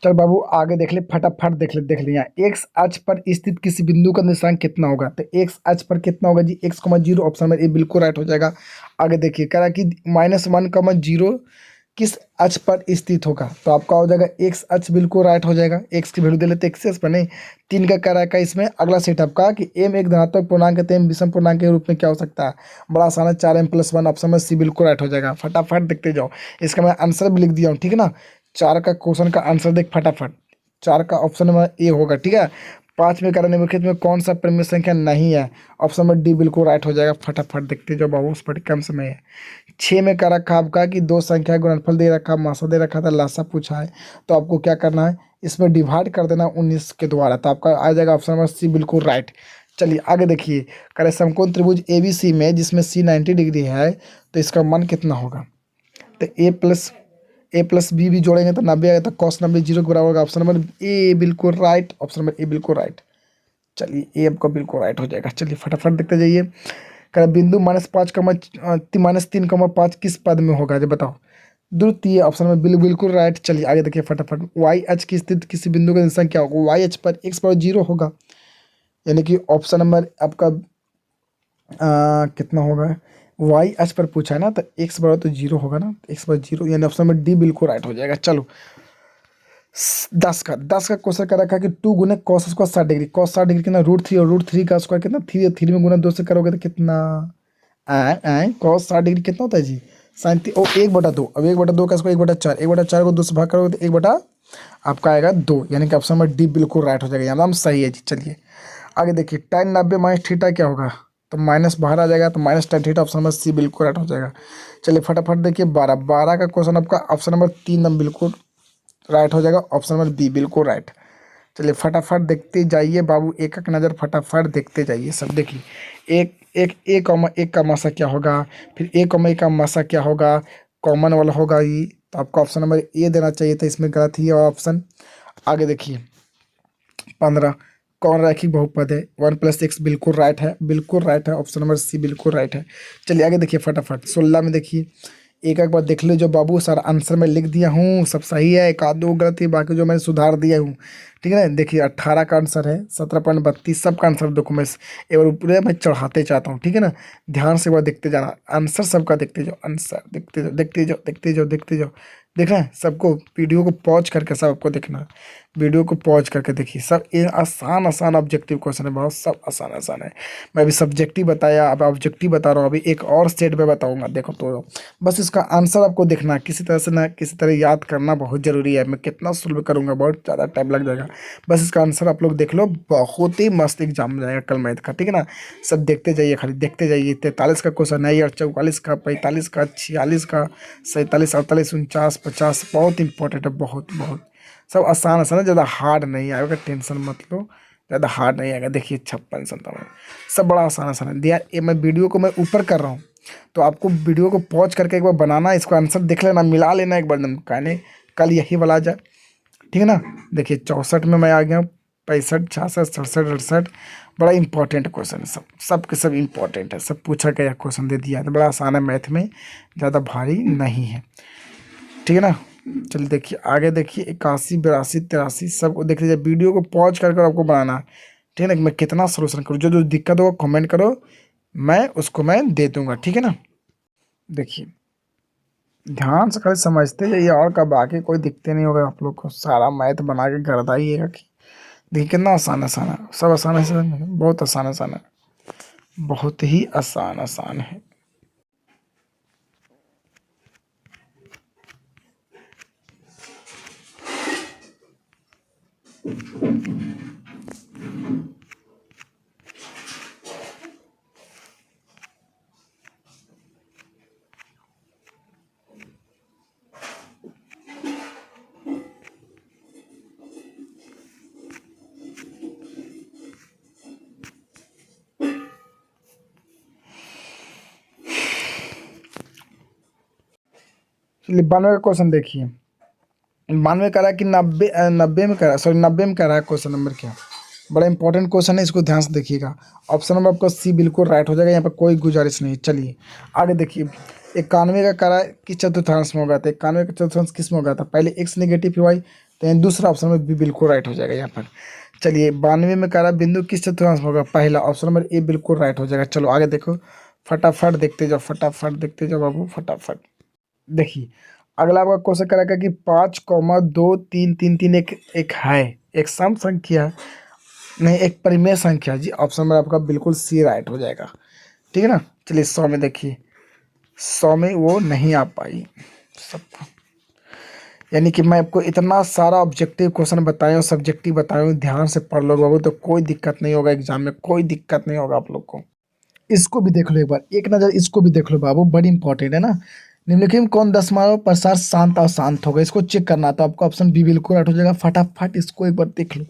चल बाबू आगे देख ले, फटाफट देख ले यहाँ। एक्स अक्ष पर स्थित किसी बिंदु का निशान कितना होगा? तो एक्स अक्ष पर कितना होगा जी? 1,0। ऑप्शन में ए बिल्कुल राइट हो जाएगा। आगे देखिए कह रहा कि -1,0 किस अक्ष पर स्थित होगा? तो आपका हो जाएगा एक्स अक्ष, बिल्कुल राइट हो जाएगा। एक्स की वैल्यू दे लेते एक्स पर नहीं, 3 का कह रहा है इसमें। अगला सेट आपका कि एम एक धनात्मक पूर्णांक है, एम विषम पूर्णांक के रूप में क्या हो सकता है? बड़ा आसान है, 4m+1। ऑप्शन में सी बिल्कुल राइट हो जाएगा। फटाफट देखते जाओ, इसका मैं आंसर भी लिख दिया हूँ, ठीक है ना। 4 का क्वेश्चन का आंसर देख फटाफट। 4 का ऑप्शन नंबर ए होगा, ठीक है। 5 में करा निम्नलिखित में कौन सा परिमेय संख्या नहीं है? ऑप्शन नंबर डी बिल्कुल राइट हो जाएगा। फटाफट देखते जाओ बाबू, उस पर कम समय है। 6 में का रखा आपका कि 2 संख्या गुणनफल दे रखा, मासा दे रखा था, लासा पूछा है, तो आपको क्या करना है, इसमें डिवाइड कर देना 19 के द्वारा, तो आपका आ जाएगा ऑप्शन नंबर सी बिल्कुल राइट। चलिए आगे देखिए, करे समकोण त्रिभुज ABC में जिसमें C 90 डिग्री है, तो इसका मान कितना होगा? तो A+B भी जोड़ेंगे तो 90 आएगा, तो cos 90 0 के बराबर होगा। ऑप्शन नंबर ए बिल्कुल राइट, ऑप्शन नंबर ए बिल्कुल राइट। चलिए ए आपका बिल्कुल राइट हो जाएगा। चलिए फटाफट देखते जाइए। कह बिंदु -3,5 किस पद में होगा जब बताओ? द्वितीय, ऑप्शन में बिल्कुल राइट। चलिए आगे देखिए फटाफट। वाई अक्ष की स्थिति किसी बिंदु का निशान क्या होगा? वाई अक्ष पर x/0 होगा। यानी कि ऑप्शन नंबर आपका कितना होगा, वाई एच पर पूछा है ना, तो एक्स बराबर तो जीरो होगा ना, एक्स बराबर जीरो, यानी ऑप्शन नंबर डी बिल्कुल राइट हो जाएगा। चलो 10 का क्वेश्चन कर रखा है कि 2 गुने cos square 60 degree, cos 60 degree कितना √3, और √3 का स्क्वायर कितना 3, 3 में गुना 2 से करोगे तो कितना कॉस 60 डिग्री कितना होता है जी, 37, ओ 1/2। अब 1/2 का स्क्वायर 1/4, 1/4 को 2 से भाग करोगे तो 1 आपका आएगा 2, यानी कि ऑप्शन नंबर डी बिल्कुल राइट हो जाएगा, यहाँ सही है जी। चलिए आगे देखिए, tan 90 माइनस थीटा क्या होगा, तो माइनस बाहर आ जाएगा, तो minus tan theta option number C बिल्कुल राइट हो जाएगा। चलिए फटाफट देखिए 12 का क्वेश्चन आपका ऑप्शन नंबर 3 एकदम बिल्कुल राइट हो जाएगा, ऑप्शन नंबर बी बिल्कुल राइट। चलिए फटाफट देखते जाइए बाबू, एक एक नज़र फटाफट देखते जाइए सब। देखिए एक एक एक कॉमा एक का मासा क्या होगा, फिर एक कॉमा एक का मासा क्या होगा, कॉमन वाला होगा ये, तो आपको ऑप्शन नंबर ए देना चाहिए था, इसमें गलत ही है ऑप्शन। आगे देखिए 15 कौन रैखिक बहुपद है, 1+x बिल्कुल राइट है, बिल्कुल राइट है, ऑप्शन नंबर सी बिल्कुल राइट है। चलिए आगे देखिए फटाफट 16 में देखिए, एक एक बार देख लो जो बाबू सर आंसर में लिख दिया हूँ सब सही है, एक आध दो गलत है, बाकी जो मैंने सुधार दिया हूँ, ठीक है ना। देखिए 18 का आंसर है, 17.32 सबका आंसर डॉक्यूमेंट्स एक बार ऊपर मैं चढ़ाते चाहता हूँ, ठीक है ना। ध्यान से एक बार देखते जाना, आंसर सबका देखते जाओ, आंसर देखते जाओ, देखते जाओ, देखते जाओ, देखते जाओ। देखना है सबको, वीडियो को पॉज करके सब आपको देखना है, वीडियो को पॉज करके देखिए सब। ये आसान आसान ऑब्जेक्टिव क्वेश्चन है, बहुत सब आसान आसान है। मैं अभी सब्जेक्टिव बताया, अब ऑब्जेक्टिव बता रहा हूँ, अभी एक और सेट में बताऊंगा, देखो तो बस इसका आंसर आपको देखना है, किसी तरह से ना किसी तरह याद करना बहुत ज़रूरी है। मैं कितना सुलभ करूँगा, बहुत ज़्यादा टाइम लग जाएगा, बस इसका आंसर आप लोग देख लो, बहुत ही मस्त एग्जाम जाएगा कल मैथ का, ठीक है ना। सब देखते जाइए, खाली देखते जाइए। 43 का क्वेश्चन है, और 44 का, 45 का, 46 का, 47, 48, 49, 50, बहुत इंपॉर्टेंट है, बहुत बहुत सब आसान आसान है, ज़्यादा हार्ड नहीं आएगा, टेंशन मत लो, ज़्यादा हार्ड नहीं आएगा। देखिए 56, 57 सब बड़ा आसान आसान है दिया। ये मैं वीडियो को मैं ऊपर कर रहा हूँ, तो आपको वीडियो को पॉज करके एक बार बनाना, इसको आंसर देख लेना, मिला लेना एक बार एकदम, कहने कल यही वाला आ जाए, ठीक है ना। देखिए 64 में मैं आ गया हूँ, 65, 66, 67, 68, बड़ा इंपॉर्टेंट क्वेश्चन है, सब के सब इंपॉर्टेंट है, सब पूछा गया क्वेश्चन दे दिया है, तो बड़ा आसान है मैथ में, ज़्यादा भारी नहीं है, ठीक है ना। चलिए देखिए आगे देखिए 81, 82, 83 सबको देख लीजिए, वीडियो को पॉज कर आपको बनाना है, ठीक है ना। मैं कितना सोल्यूशन करूँ, जो जो दिक्कत होगा कमेंट करो, मैं उसको मैं दे दूंगा, ठीक है ना। देखिए ध्यान से खाली समझते जाइए, और कब आके कोई दिक्कत नहीं होगा आप लोग को, सारा मैथ बना के गर्दाइएगा कि देखिए कितना आसान आसान है, सब आसान आसान है, बहुत आसान आसान है, बहुत ही आसान आसान है। चलिए 92 का क्वेश्चन देखिए, 92 कह रहा है कि 90 में कह रहा है, सॉरी 90 में कह रहा है, क्वेश्चन नंबर क्या, बड़ा इंपॉर्टेंट क्वेश्चन है, इसको ध्यान से देखिएगा। ऑप्शन नंबर आपका सी बिल्कुल राइट हो जाएगा, यहाँ पर कोई गुजारिश नहीं। चलिए आगे देखिए 91 का कह रहा है कि चतुर्थांश में होगा, तो 91 का चतुर्थांश किस में होगा था, पहले एक्स नेगेटिव फिर वाई, तो यहाँ दूसरा ऑप्शन में बी बिल्कुल राइट हो जाएगा यहाँ पर। चलिए 92 में कह रहा है बिंदु किस चतुर्थांश में होगा, पहला ऑप्शन नंबर ए बिल्कुल राइट हो जाएगा। चलो आगे देखो फटाफट देखते जाओ, फटाफट देखते जाओ बाबू फटाफट। देखिए अगला आपका क्वेश्चन करेगा कि 5,2,3,3,3 एक एक है, एक सम संख्या नहीं, एक परिमेय संख्या जी, ऑप्शन में आपका बिल्कुल सी राइट हो जाएगा, ठीक है ना। चलिए 100 में देखिए, 100 में वो नहीं आ पाई सब, यानी कि मैं आपको इतना सारा ऑब्जेक्टिव क्वेश्चन बताया हूँ, सब्जेक्टिव बताया हूँ, ध्यान से पढ़ लो बाबू, तो कोई दिक्कत नहीं होगा एग्जाम में, कोई दिक्कत नहीं होगा आप लोग को। इसको भी देख लो एक बार, एक नज़र इसको भी देख लो बाबू, बड़ी इंपॉर्टेंट है ना। निम्नलिखित में कौन 10 प्रसार शांत और शांत होगा, इसको चेक करना, तो आपका ऑप्शन बी बिल्कुल राइट हो जाएगा। फटाफट इसको एक बार देख लो,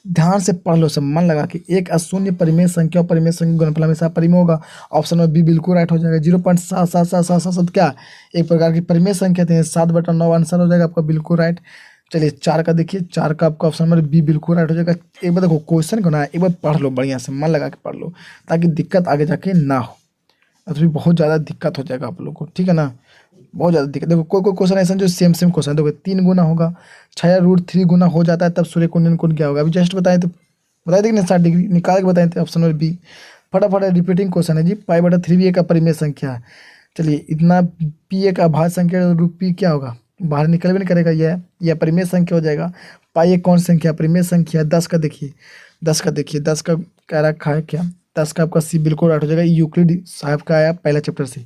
ध्यान से पढ़ लो सब, मन लगा कि एक अशून्य परिमेय संख्या और परिमेय संख्या गुणनफल हमेशा परिमेय होगा, ऑप्शन में बी बिल्कुल राइट हो जाएगा। 0.7777 क्या एक प्रकार की परिमेय संख्या थी, 7/9 आंसर हो जाएगा आपका बिल्कुल राइट। चलिए 4 का देखिए, 4 का आपका ऑप्शन नंबर बी बिल्कुल राइट हो जाएगा। एक बार देखो क्वेश्चन को ना एक बार पढ़ लो बढ़िया से, मन लगा के पढ़ लो, ताकि दिक्कत आगे जाके ना हो, तो बहुत ज़्यादा दिक्कत हो जाएगा आप लोग को, ठीक है ना, बहुत ज़्यादा दिक्कत। देखो कोई कोई क्वेश्चन ऐसा जो सेम सेम क्वेश्चन, देखो 3 गुना होगा, 6 या √3 गुना हो जाता है, तब सूर्य कुंडन कोण क्या होगा, अभी जस्ट बताएं तो बताए थे कि नहीं 60 डिग्री निकाल के बताए थे ऑप्शन नंबर बी। फटाफट रिपीटिंग क्वेश्चन है जी, पाई बटा 3 भी एक अपरिमेय संख्या है। चलिए इतना पी एक अभाज्य संख्या रूप पी क्या होगा, बाहर निकल भी नहीं करेगा, यह अपरिमेय संख्या हो जाएगा। पाई एक कौन सी संख्या, अपरिमेय संख्या। 10 का देखिए, 10 का देखिए, 10 का कह रखा है क्या, 10 का आपका सी बिल्कुल राइट हो जाएगा, यूक्लिड साहब का आया पहला चैप्टर से।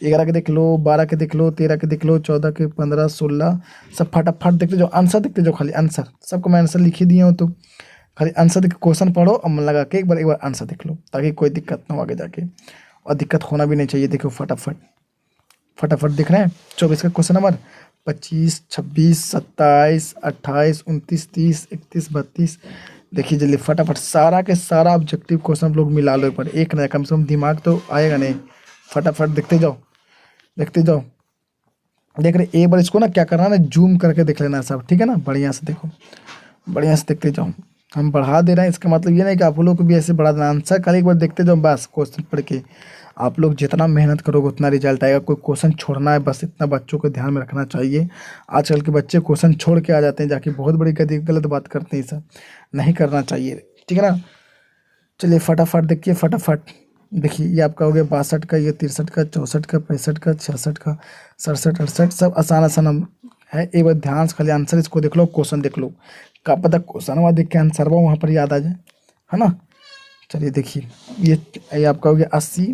11 के देख लो, 12 के देख लो, 13 के देख लो, 14 के, 15, 16, सब फटाफट देखते जो आंसर देखते जो, खाली आंसर सबको मैं आंसर लिख ही दिया हूँ, तो खाली आंसर देख क्वेश्चन पढ़ो और मन लगा के एक बार आंसर देख लो, ताकि कोई दिक्कत ना हो आगे जाके, और दिक्कत होना भी नहीं चाहिए। देखो फटाफट फटाफट दिख रहे हैं। 24 का क्वेश्चन नंबर, 25, 26, 27, 28, 29, 30, 31, 32। देखिए जल्दी फटाफट सारा के सारा ऑब्जेक्टिव क्वेश्चन लोग मिला लो एक बार, एक नया कम से कम दिमाग तो आएगा नहीं। फटाफट देखते जाओ, देखते जाओ। देख रहे एक बार इसको ना क्या करना है ना, जूम करके देख लेना सब, ठीक है ना, बढ़िया से देखो, बढ़िया से देखते जाओ। हम बढ़ा दे रहे हैं, इसका मतलब ये नहीं कि आप लोग को भी ऐसे बढ़ा देना, आंसर खाली एक बार देखते जाओ बस, क्वेश्चन पढ़ के। आप लोग जितना मेहनत करोगे उतना रिजल्ट आएगा, कोई क्वेश्चन छोड़ना है बस, इतना बच्चों को ध्यान में रखना चाहिए। आजकल के बच्चे क्वेश्चन छोड़ के आ जाते हैं, जाके बहुत बड़ी गलत बात करते हैं, सब नहीं करना चाहिए, ठीक है ना। चलिए फटाफट देखिए, फटाफट देखिए, ये आपका हो गया 62 का, ये 63 का, 64 का, 65 का, 66 का, 67, 68, सब आसान आसान है। एक बार ध्यान से खाली आंसर इसको देख लो, क्वेश्चन देख लो, का पता क्वेश्चन वहाँ देख के आंसर वहाँ पर याद आ जाए, है ना। चलिए देखिए, ये आपका हो गया 80,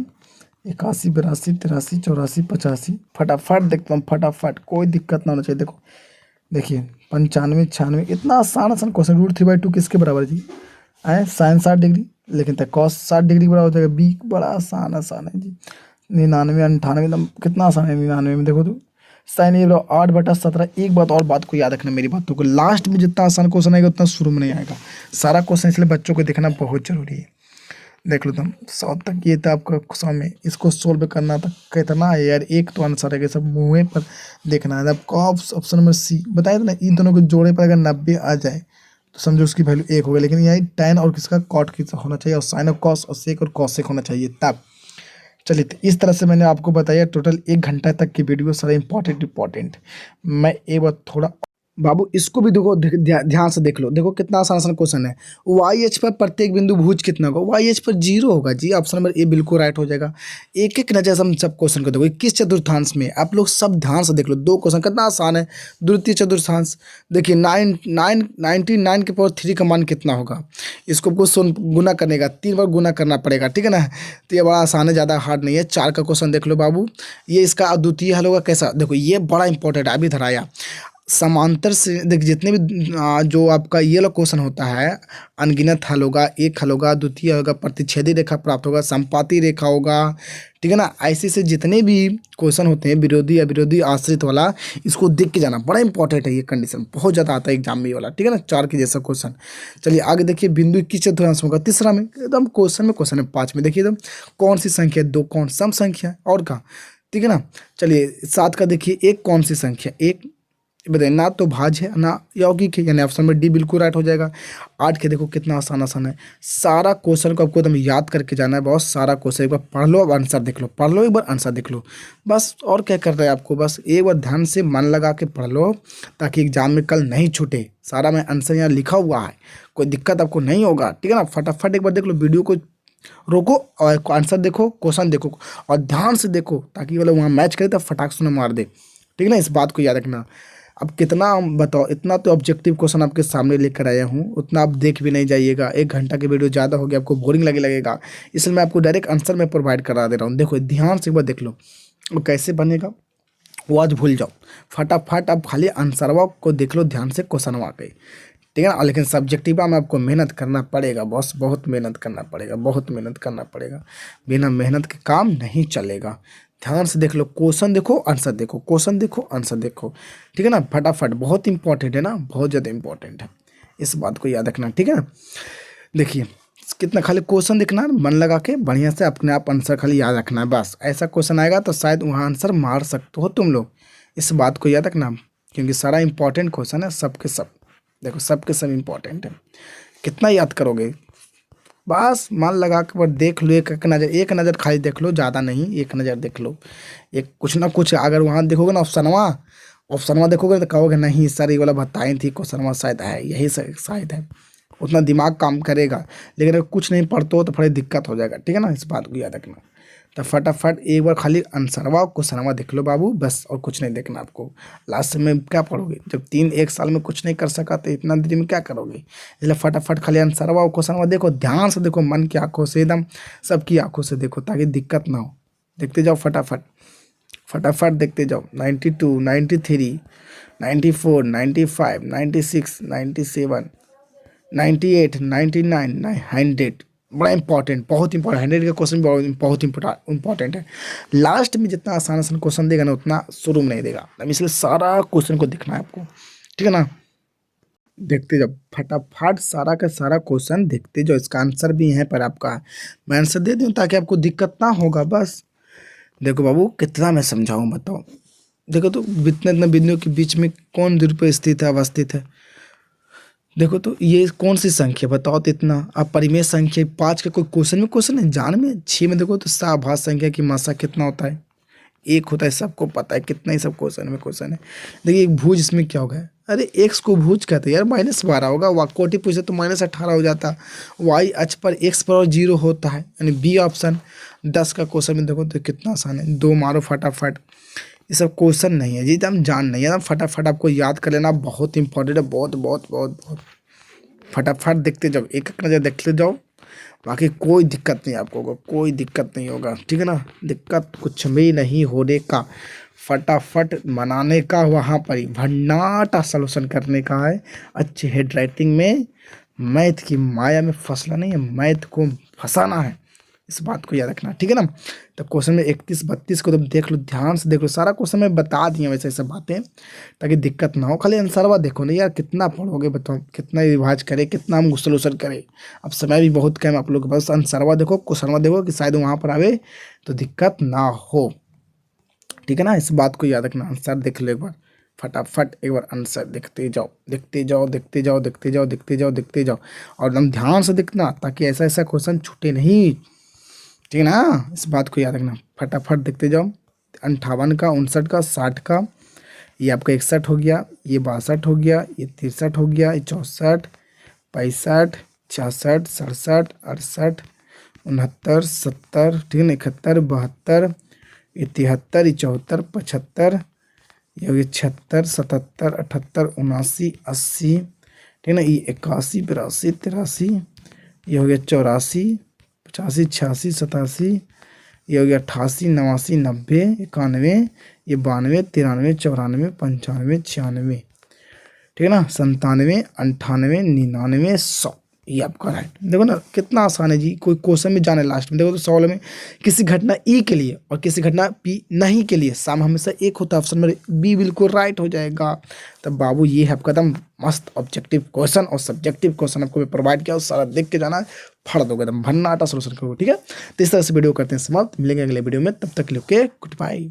81, 82, 83, 84, 85। फटाफट देखता हूँ, फटाफट, कोई दिक्कत ना होना चाहिए। देखो देखिए 95, 96, इतना आसान आसान क्वेश्चन। √3/2 किसके बराबर है जी, आए साइन 60 डिग्री, लेकिन तक कॉस 60 डिग्री बराबर हो जाएगा बी, बड़ा आसान आसान है जी। 99, 98 एकदम कितना आसान है, 99 में देखो तो साइन ये 8/17। एक बात और, बात को याद रखना मेरी बातों को, लास्ट में जितना आसान क्वेश्चन आएगा उतना शुरू में नहीं आएगा सारा क्वेश्चन, इसलिए बच्चों को देखना बहुत जरूरी है। देख लो तुम 100 तक, ये था आपका 100 में, इसको सोल्व करना था कितना है यार, एक तो आंसर है, सब मुँह पर देखना है आपको। ऑप्शन नंबर सी बताया था ना, इन दोनों को जोड़े पर अगर 90 आ जाए तो समझो उसकी वैल्यू 1 हो गई, लेकिन यहाँ tan और किसका कॉट किसका होना चाहिए, और साइन और कॉस और सेक और कॉसेक होना चाहिए तब। चलिए तो इस तरह से मैंने आपको बताया, टोटल 1 घंटा तक की वीडियो, सारा इंपॉर्टेंट। मैं एक बार थोड़ा बाबू इसको भी देखो, ध्यान से देख लो, देखो कितना आसान आसान क्वेश्चन है। वाई एच पर प्रत्येक बिंदु भुज कितना होगा, वाई एच पर 0 होगा जी, ऑप्शन नंबर ए बिल्कुल राइट हो जाएगा। एक एक नजर से हम सब क्वेश्चन को देखो, 21 चतुर्थांश में आप लोग सब ध्यान से देख लो, 2 क्वेश्चन कितना आसान है। द्वितीय चतुर्थांश देखिए, 99 के पावर 3 का मान कितना होगा, इसको आपको गुना करने का 3 बार गुना करना पड़ेगा, ठीक है ना। तो ये बड़ा आसान है, ज़्यादा हार्ड नहीं है। 4 का क्वेश्चन देख लो बाबू, ये इसका अद्वितीय हल होगा कैसा, देखो ये बड़ा इंपॉर्टेंट है, अभी धराया समांतर से देख, जितने भी जो आपका ये वाला क्वेश्चन होता है, अनगिनत हल होगा, एक हल होगा, द्वितीय होगा, प्रतिच्छेदी रेखा प्राप्त होगा, संपाती रेखा होगा, ठीक है ना। ऐसे से जितने भी क्वेश्चन होते हैं, विरोधी अविरोधी आश्रित वाला, इसको देख के जाना, बड़ा इंपॉर्टेंट है ये कंडीशन, बहुत ज़्यादा आता है एग्जाम में ये वाला, ठीक है ना, 4 के जैसा क्वेश्चन। चलिए आगे देखिए, बिंदु 21 चतुर्थांश होगा तीसरा में, एकदम क्वेश्चन है 5 में, देखिए एकदम कौन सी संख्या, 2 कौन सम संख्या है और का, ठीक है ना। चलिए 7 का देखिए, एक कौन सी संख्या, एक बताइए, ना तो भाज्य है ना यौगिक है, यानी ऑप्शन नंबर डी बिल्कुल राइट हो जाएगा। 8 के देखो कितना आसान आसान है, सारा क्वेश्चन को आपको एकदम याद करके जाना है, बहुत सारा क्वेश्चन एक बार पढ़ लो, अब आंसर देख लो, पढ़ लो एक बार आंसर देख लो, बस और क्या कर रहे हैं आपको, बस एक बार ध्यान से मन लगा के पढ़ लो, ताकि एग्जाम में कल नहीं छूटे। सारा मैं आंसर यहाँ लिखा हुआ है, कोई दिक्कत आपको नहीं होगा, ठीक है ना। फटाफट एक बार देख लो, वीडियो को रोको और आंसर देखो, क्वेश्चन देखो और ध्यान से देखो, ताकि मतलब वहाँ मैच करे तो फटाक से मार दे, ठीक है ना, इस बात को याद रखना। अब कितना बताओ, इतना तो ऑब्जेक्टिव क्वेश्चन आपके सामने लेकर आया हूँ, उतना आप देख भी नहीं जाइएगा, 1 घंटा की वीडियो ज़्यादा हो गया, आपको बोरिंग लगेगा, इसलिए मैं आपको डायरेक्ट आंसर में प्रोवाइड करा दे रहा हूँ। देखो ध्यान से एक बार देख लो, वो कैसे बनेगा वो आज भूल जाओ, फटाफट आप खाली आंसरवा को देख लो ध्यान से, क्वेश्चन वाकई, ठीक है ना। लेकिन सब्जेक्टिवा में आपको मेहनत करना पड़ेगा बॉस, बहुत मेहनत करना पड़ेगा, बहुत मेहनत करना पड़ेगा, बिना मेहनत के काम नहीं चलेगा। ध्यान से देख लो, क्वेश्चन देखो आंसर देखो, क्वेश्चन देखो आंसर देखो, ठीक है ना। फटाफट, बहुत इंपॉर्टेंट है ना, बहुत ज़्यादा इंपॉर्टेंट है, इस बात को याद रखना, ठीक है ना। देखिए कितना खाली क्वेश्चन देखना है, मन लगा के बढ़िया से अपने आप आंसर खाली याद रखना है, बस ऐसा क्वेश्चन आएगा तो शायद वहाँ आंसर मार सकते हो तुम लोग, इस बात को याद रखना, क्योंकि सारा इंपॉर्टेंट क्वेश्चन है, सबके सब देखो, सबके सब इंपॉर्टेंट है। कितना याद करोगे, बस मन लगा के बस देख लो, एक नज़र खाली देख लो, ज़्यादा नहीं, एक नज़र देख लो, एक कुछ ना कुछ अगर वहाँ देखोगे ना ऑप्शनवा देखोगे तो कहोगे नहीं सर ये वाला बताई थी क्वेश्चनवा शायद है, यही शायद है। उतना दिमाग काम करेगा। लेकिन अगर कुछ नहीं पढ़ते हो तो थोड़ी दिक्कत हो जाएगा, ठीक है ना, इस बात को याद रखना। तो फटाफट एक बार खाली आंसरवा क्वेश्चनवा देख लो बाबू, बस, और कुछ नहीं देखना आपको। लास्ट में क्या पढ़ोगे, जब 1 साल में कुछ नहीं कर सका तो इतना देरी में क्या करोगे। इसलिए फटाफट खाली आंसरवा और क्वेश्चनवा देखो, ध्यान से देखो, मन की आंखों से, एकदम सबकी आंखों से देखो, ताकि दिक्कत ना हो। देखते जाओ फटाफट, फटाफट देखते जाओ। 92, 93, 94, 95, 96, 97, 98, 99, 100। बड़ा इंपॉर्टेंट, बहुत इंपॉर्टेंट, 100 का क्वेश्चन बहुत इंपॉर्टेंट है। लास्ट में जितना आसान आसान क्वेश्चन देगा ना, उतना शुरू में नहीं देगा, इसलिए सारा क्वेश्चन को देखना है आपको, ठीक है ना। देखते जाओ फटाफट, सारा का सारा क्वेश्चन देखते जाओ। इसका आंसर भी यहाँ पर आपका मैं आंसर दे दूँ ताकि आपको दिक्कत ना होगा, बस। देखो बाबू, कितना मैं समझाऊँ बताओ। देखो तो इतने इतने बिंदुओं के बीच में कौन द्वीप पे स्थित है, अवस्थित है। देखो तो ये कौन सी संख्या बताओ तो, इतना अब परिमेय संख्या 5 का कोई क्वेश्चन में क्वेश्चन है, जान में 6 में देखो तो साभाज्य संख्या की मात्रा कितना होता है, 1 होता है, सबको पता है, कितना ही सब क्वेश्चन में क्वेश्चन है। देखिए एक भुज इसमें क्या होगा, अरे एक्स को भुज कहते हैं यार, -12 होगा, कोटि पूछे तो -18 हो जाता। वाई अक्ष पर एक्स पर 0 होता है, यानी बी ऑप्शन। 10 का क्वेश्चन में देखो तो कितना आसान है, 2 मारो फटाफट। ये सब क्वेश्चन नहीं है जी, हम जान नहीं है, फटाफट आपको याद कर लेना, बहुत इंपॉर्टेंट है, बहुत बहुत बहुत बहुत। फटाफट देखते जाओ, एक एक नज़र देखते जाओ, बाकी कोई दिक्कत नहीं आपको होगा, कोई दिक्कत नहीं होगा, ठीक है ना, दिक्कत कुछ भी नहीं होने का। फटाफट मनाने का, वहाँ पर ही भन्नाटा सॉल्यूशन करने का है, अच्छी हेड राइटिंग में। मैथ की माया में फंसना नहीं है, मैथ को फंसाना है, इस बात को याद रखना, ठीक है ना। तो क्वेश्चन में 31, 32 को तुम देख लो, ध्यान से देख लो, सारा क्वेश्चन में बता दिए वैसे सब बातें, ताकि दिक्कत ना हो। खाली आंसरवा देखो ना यार, कितना पढ़ोगे बताओ, कितना रिवाज करे, कितना हम सोल्यूशन करें। अब समय भी बहुत कम आप लोग के पास, आंसरवा देखो, क्वेश्चनवा देखो कि शायद वहाँ पर आवे तो दिक्कत ना हो, ठीक है ना, इस बात को याद रखना। आंसर देख लो एक बार, फटाफट एक बार आंसर देखते जाओ, देखते जाओ, देखते जाओ, देखते जाओ, देखते जाओ, देखते जाओ, और एकदम ध्यान से देखना, ताकि ऐसा ऐसा क्वेश्चन छूटे नहीं, ठीक है ना, इस बात को याद रखना। फटाफट देखते जाओ, 58 का, 59 का, 60 का, ये आपका 61 हो गया, ये 62 हो गया, ये 63 हो गया, ये 64, 65, 66, 67, 68, 69, 70, ठीक है ना, 71, 72, ये 73, ये 74, 75, ये हो गया 76, 77, 78, 79, 80, ठीक है ना, ये 81, 82, 83, ये हो गया 84, 85, 86, 87, ये हो गया 88, 89, 90, 91, ये 92, 93, 94, 95, 96, ठीक है ना, 97, 98, 99, 100, ये आपका राइट। देखो ना कितना आसान है जी, कोई क्वेश्चन में जाना है लास्ट में, देखो तो सवाल में किसी घटना ई के लिए और किसी घटना पी नहीं के लिए साम हमेशा एक होता है, ऑप्शन में बी बिल्कुल राइट हो जाएगा। तब बाबू ये है आपका एकदम मस्त ऑब्जेक्टिव क्वेश्चन और सब्जेक्टिव क्वेश्चन आपको मैं प्रोवाइड किया, और सारा देख के जाना, फड़ दोगे एकदम भन्नाटा सोल्यूशन करोगे, ठीक है। तो इस तरह से वीडियो करते हैं समाप्त, मिलेंगे अगले वीडियो में, तब तक के लिए ओके, गुड बाय।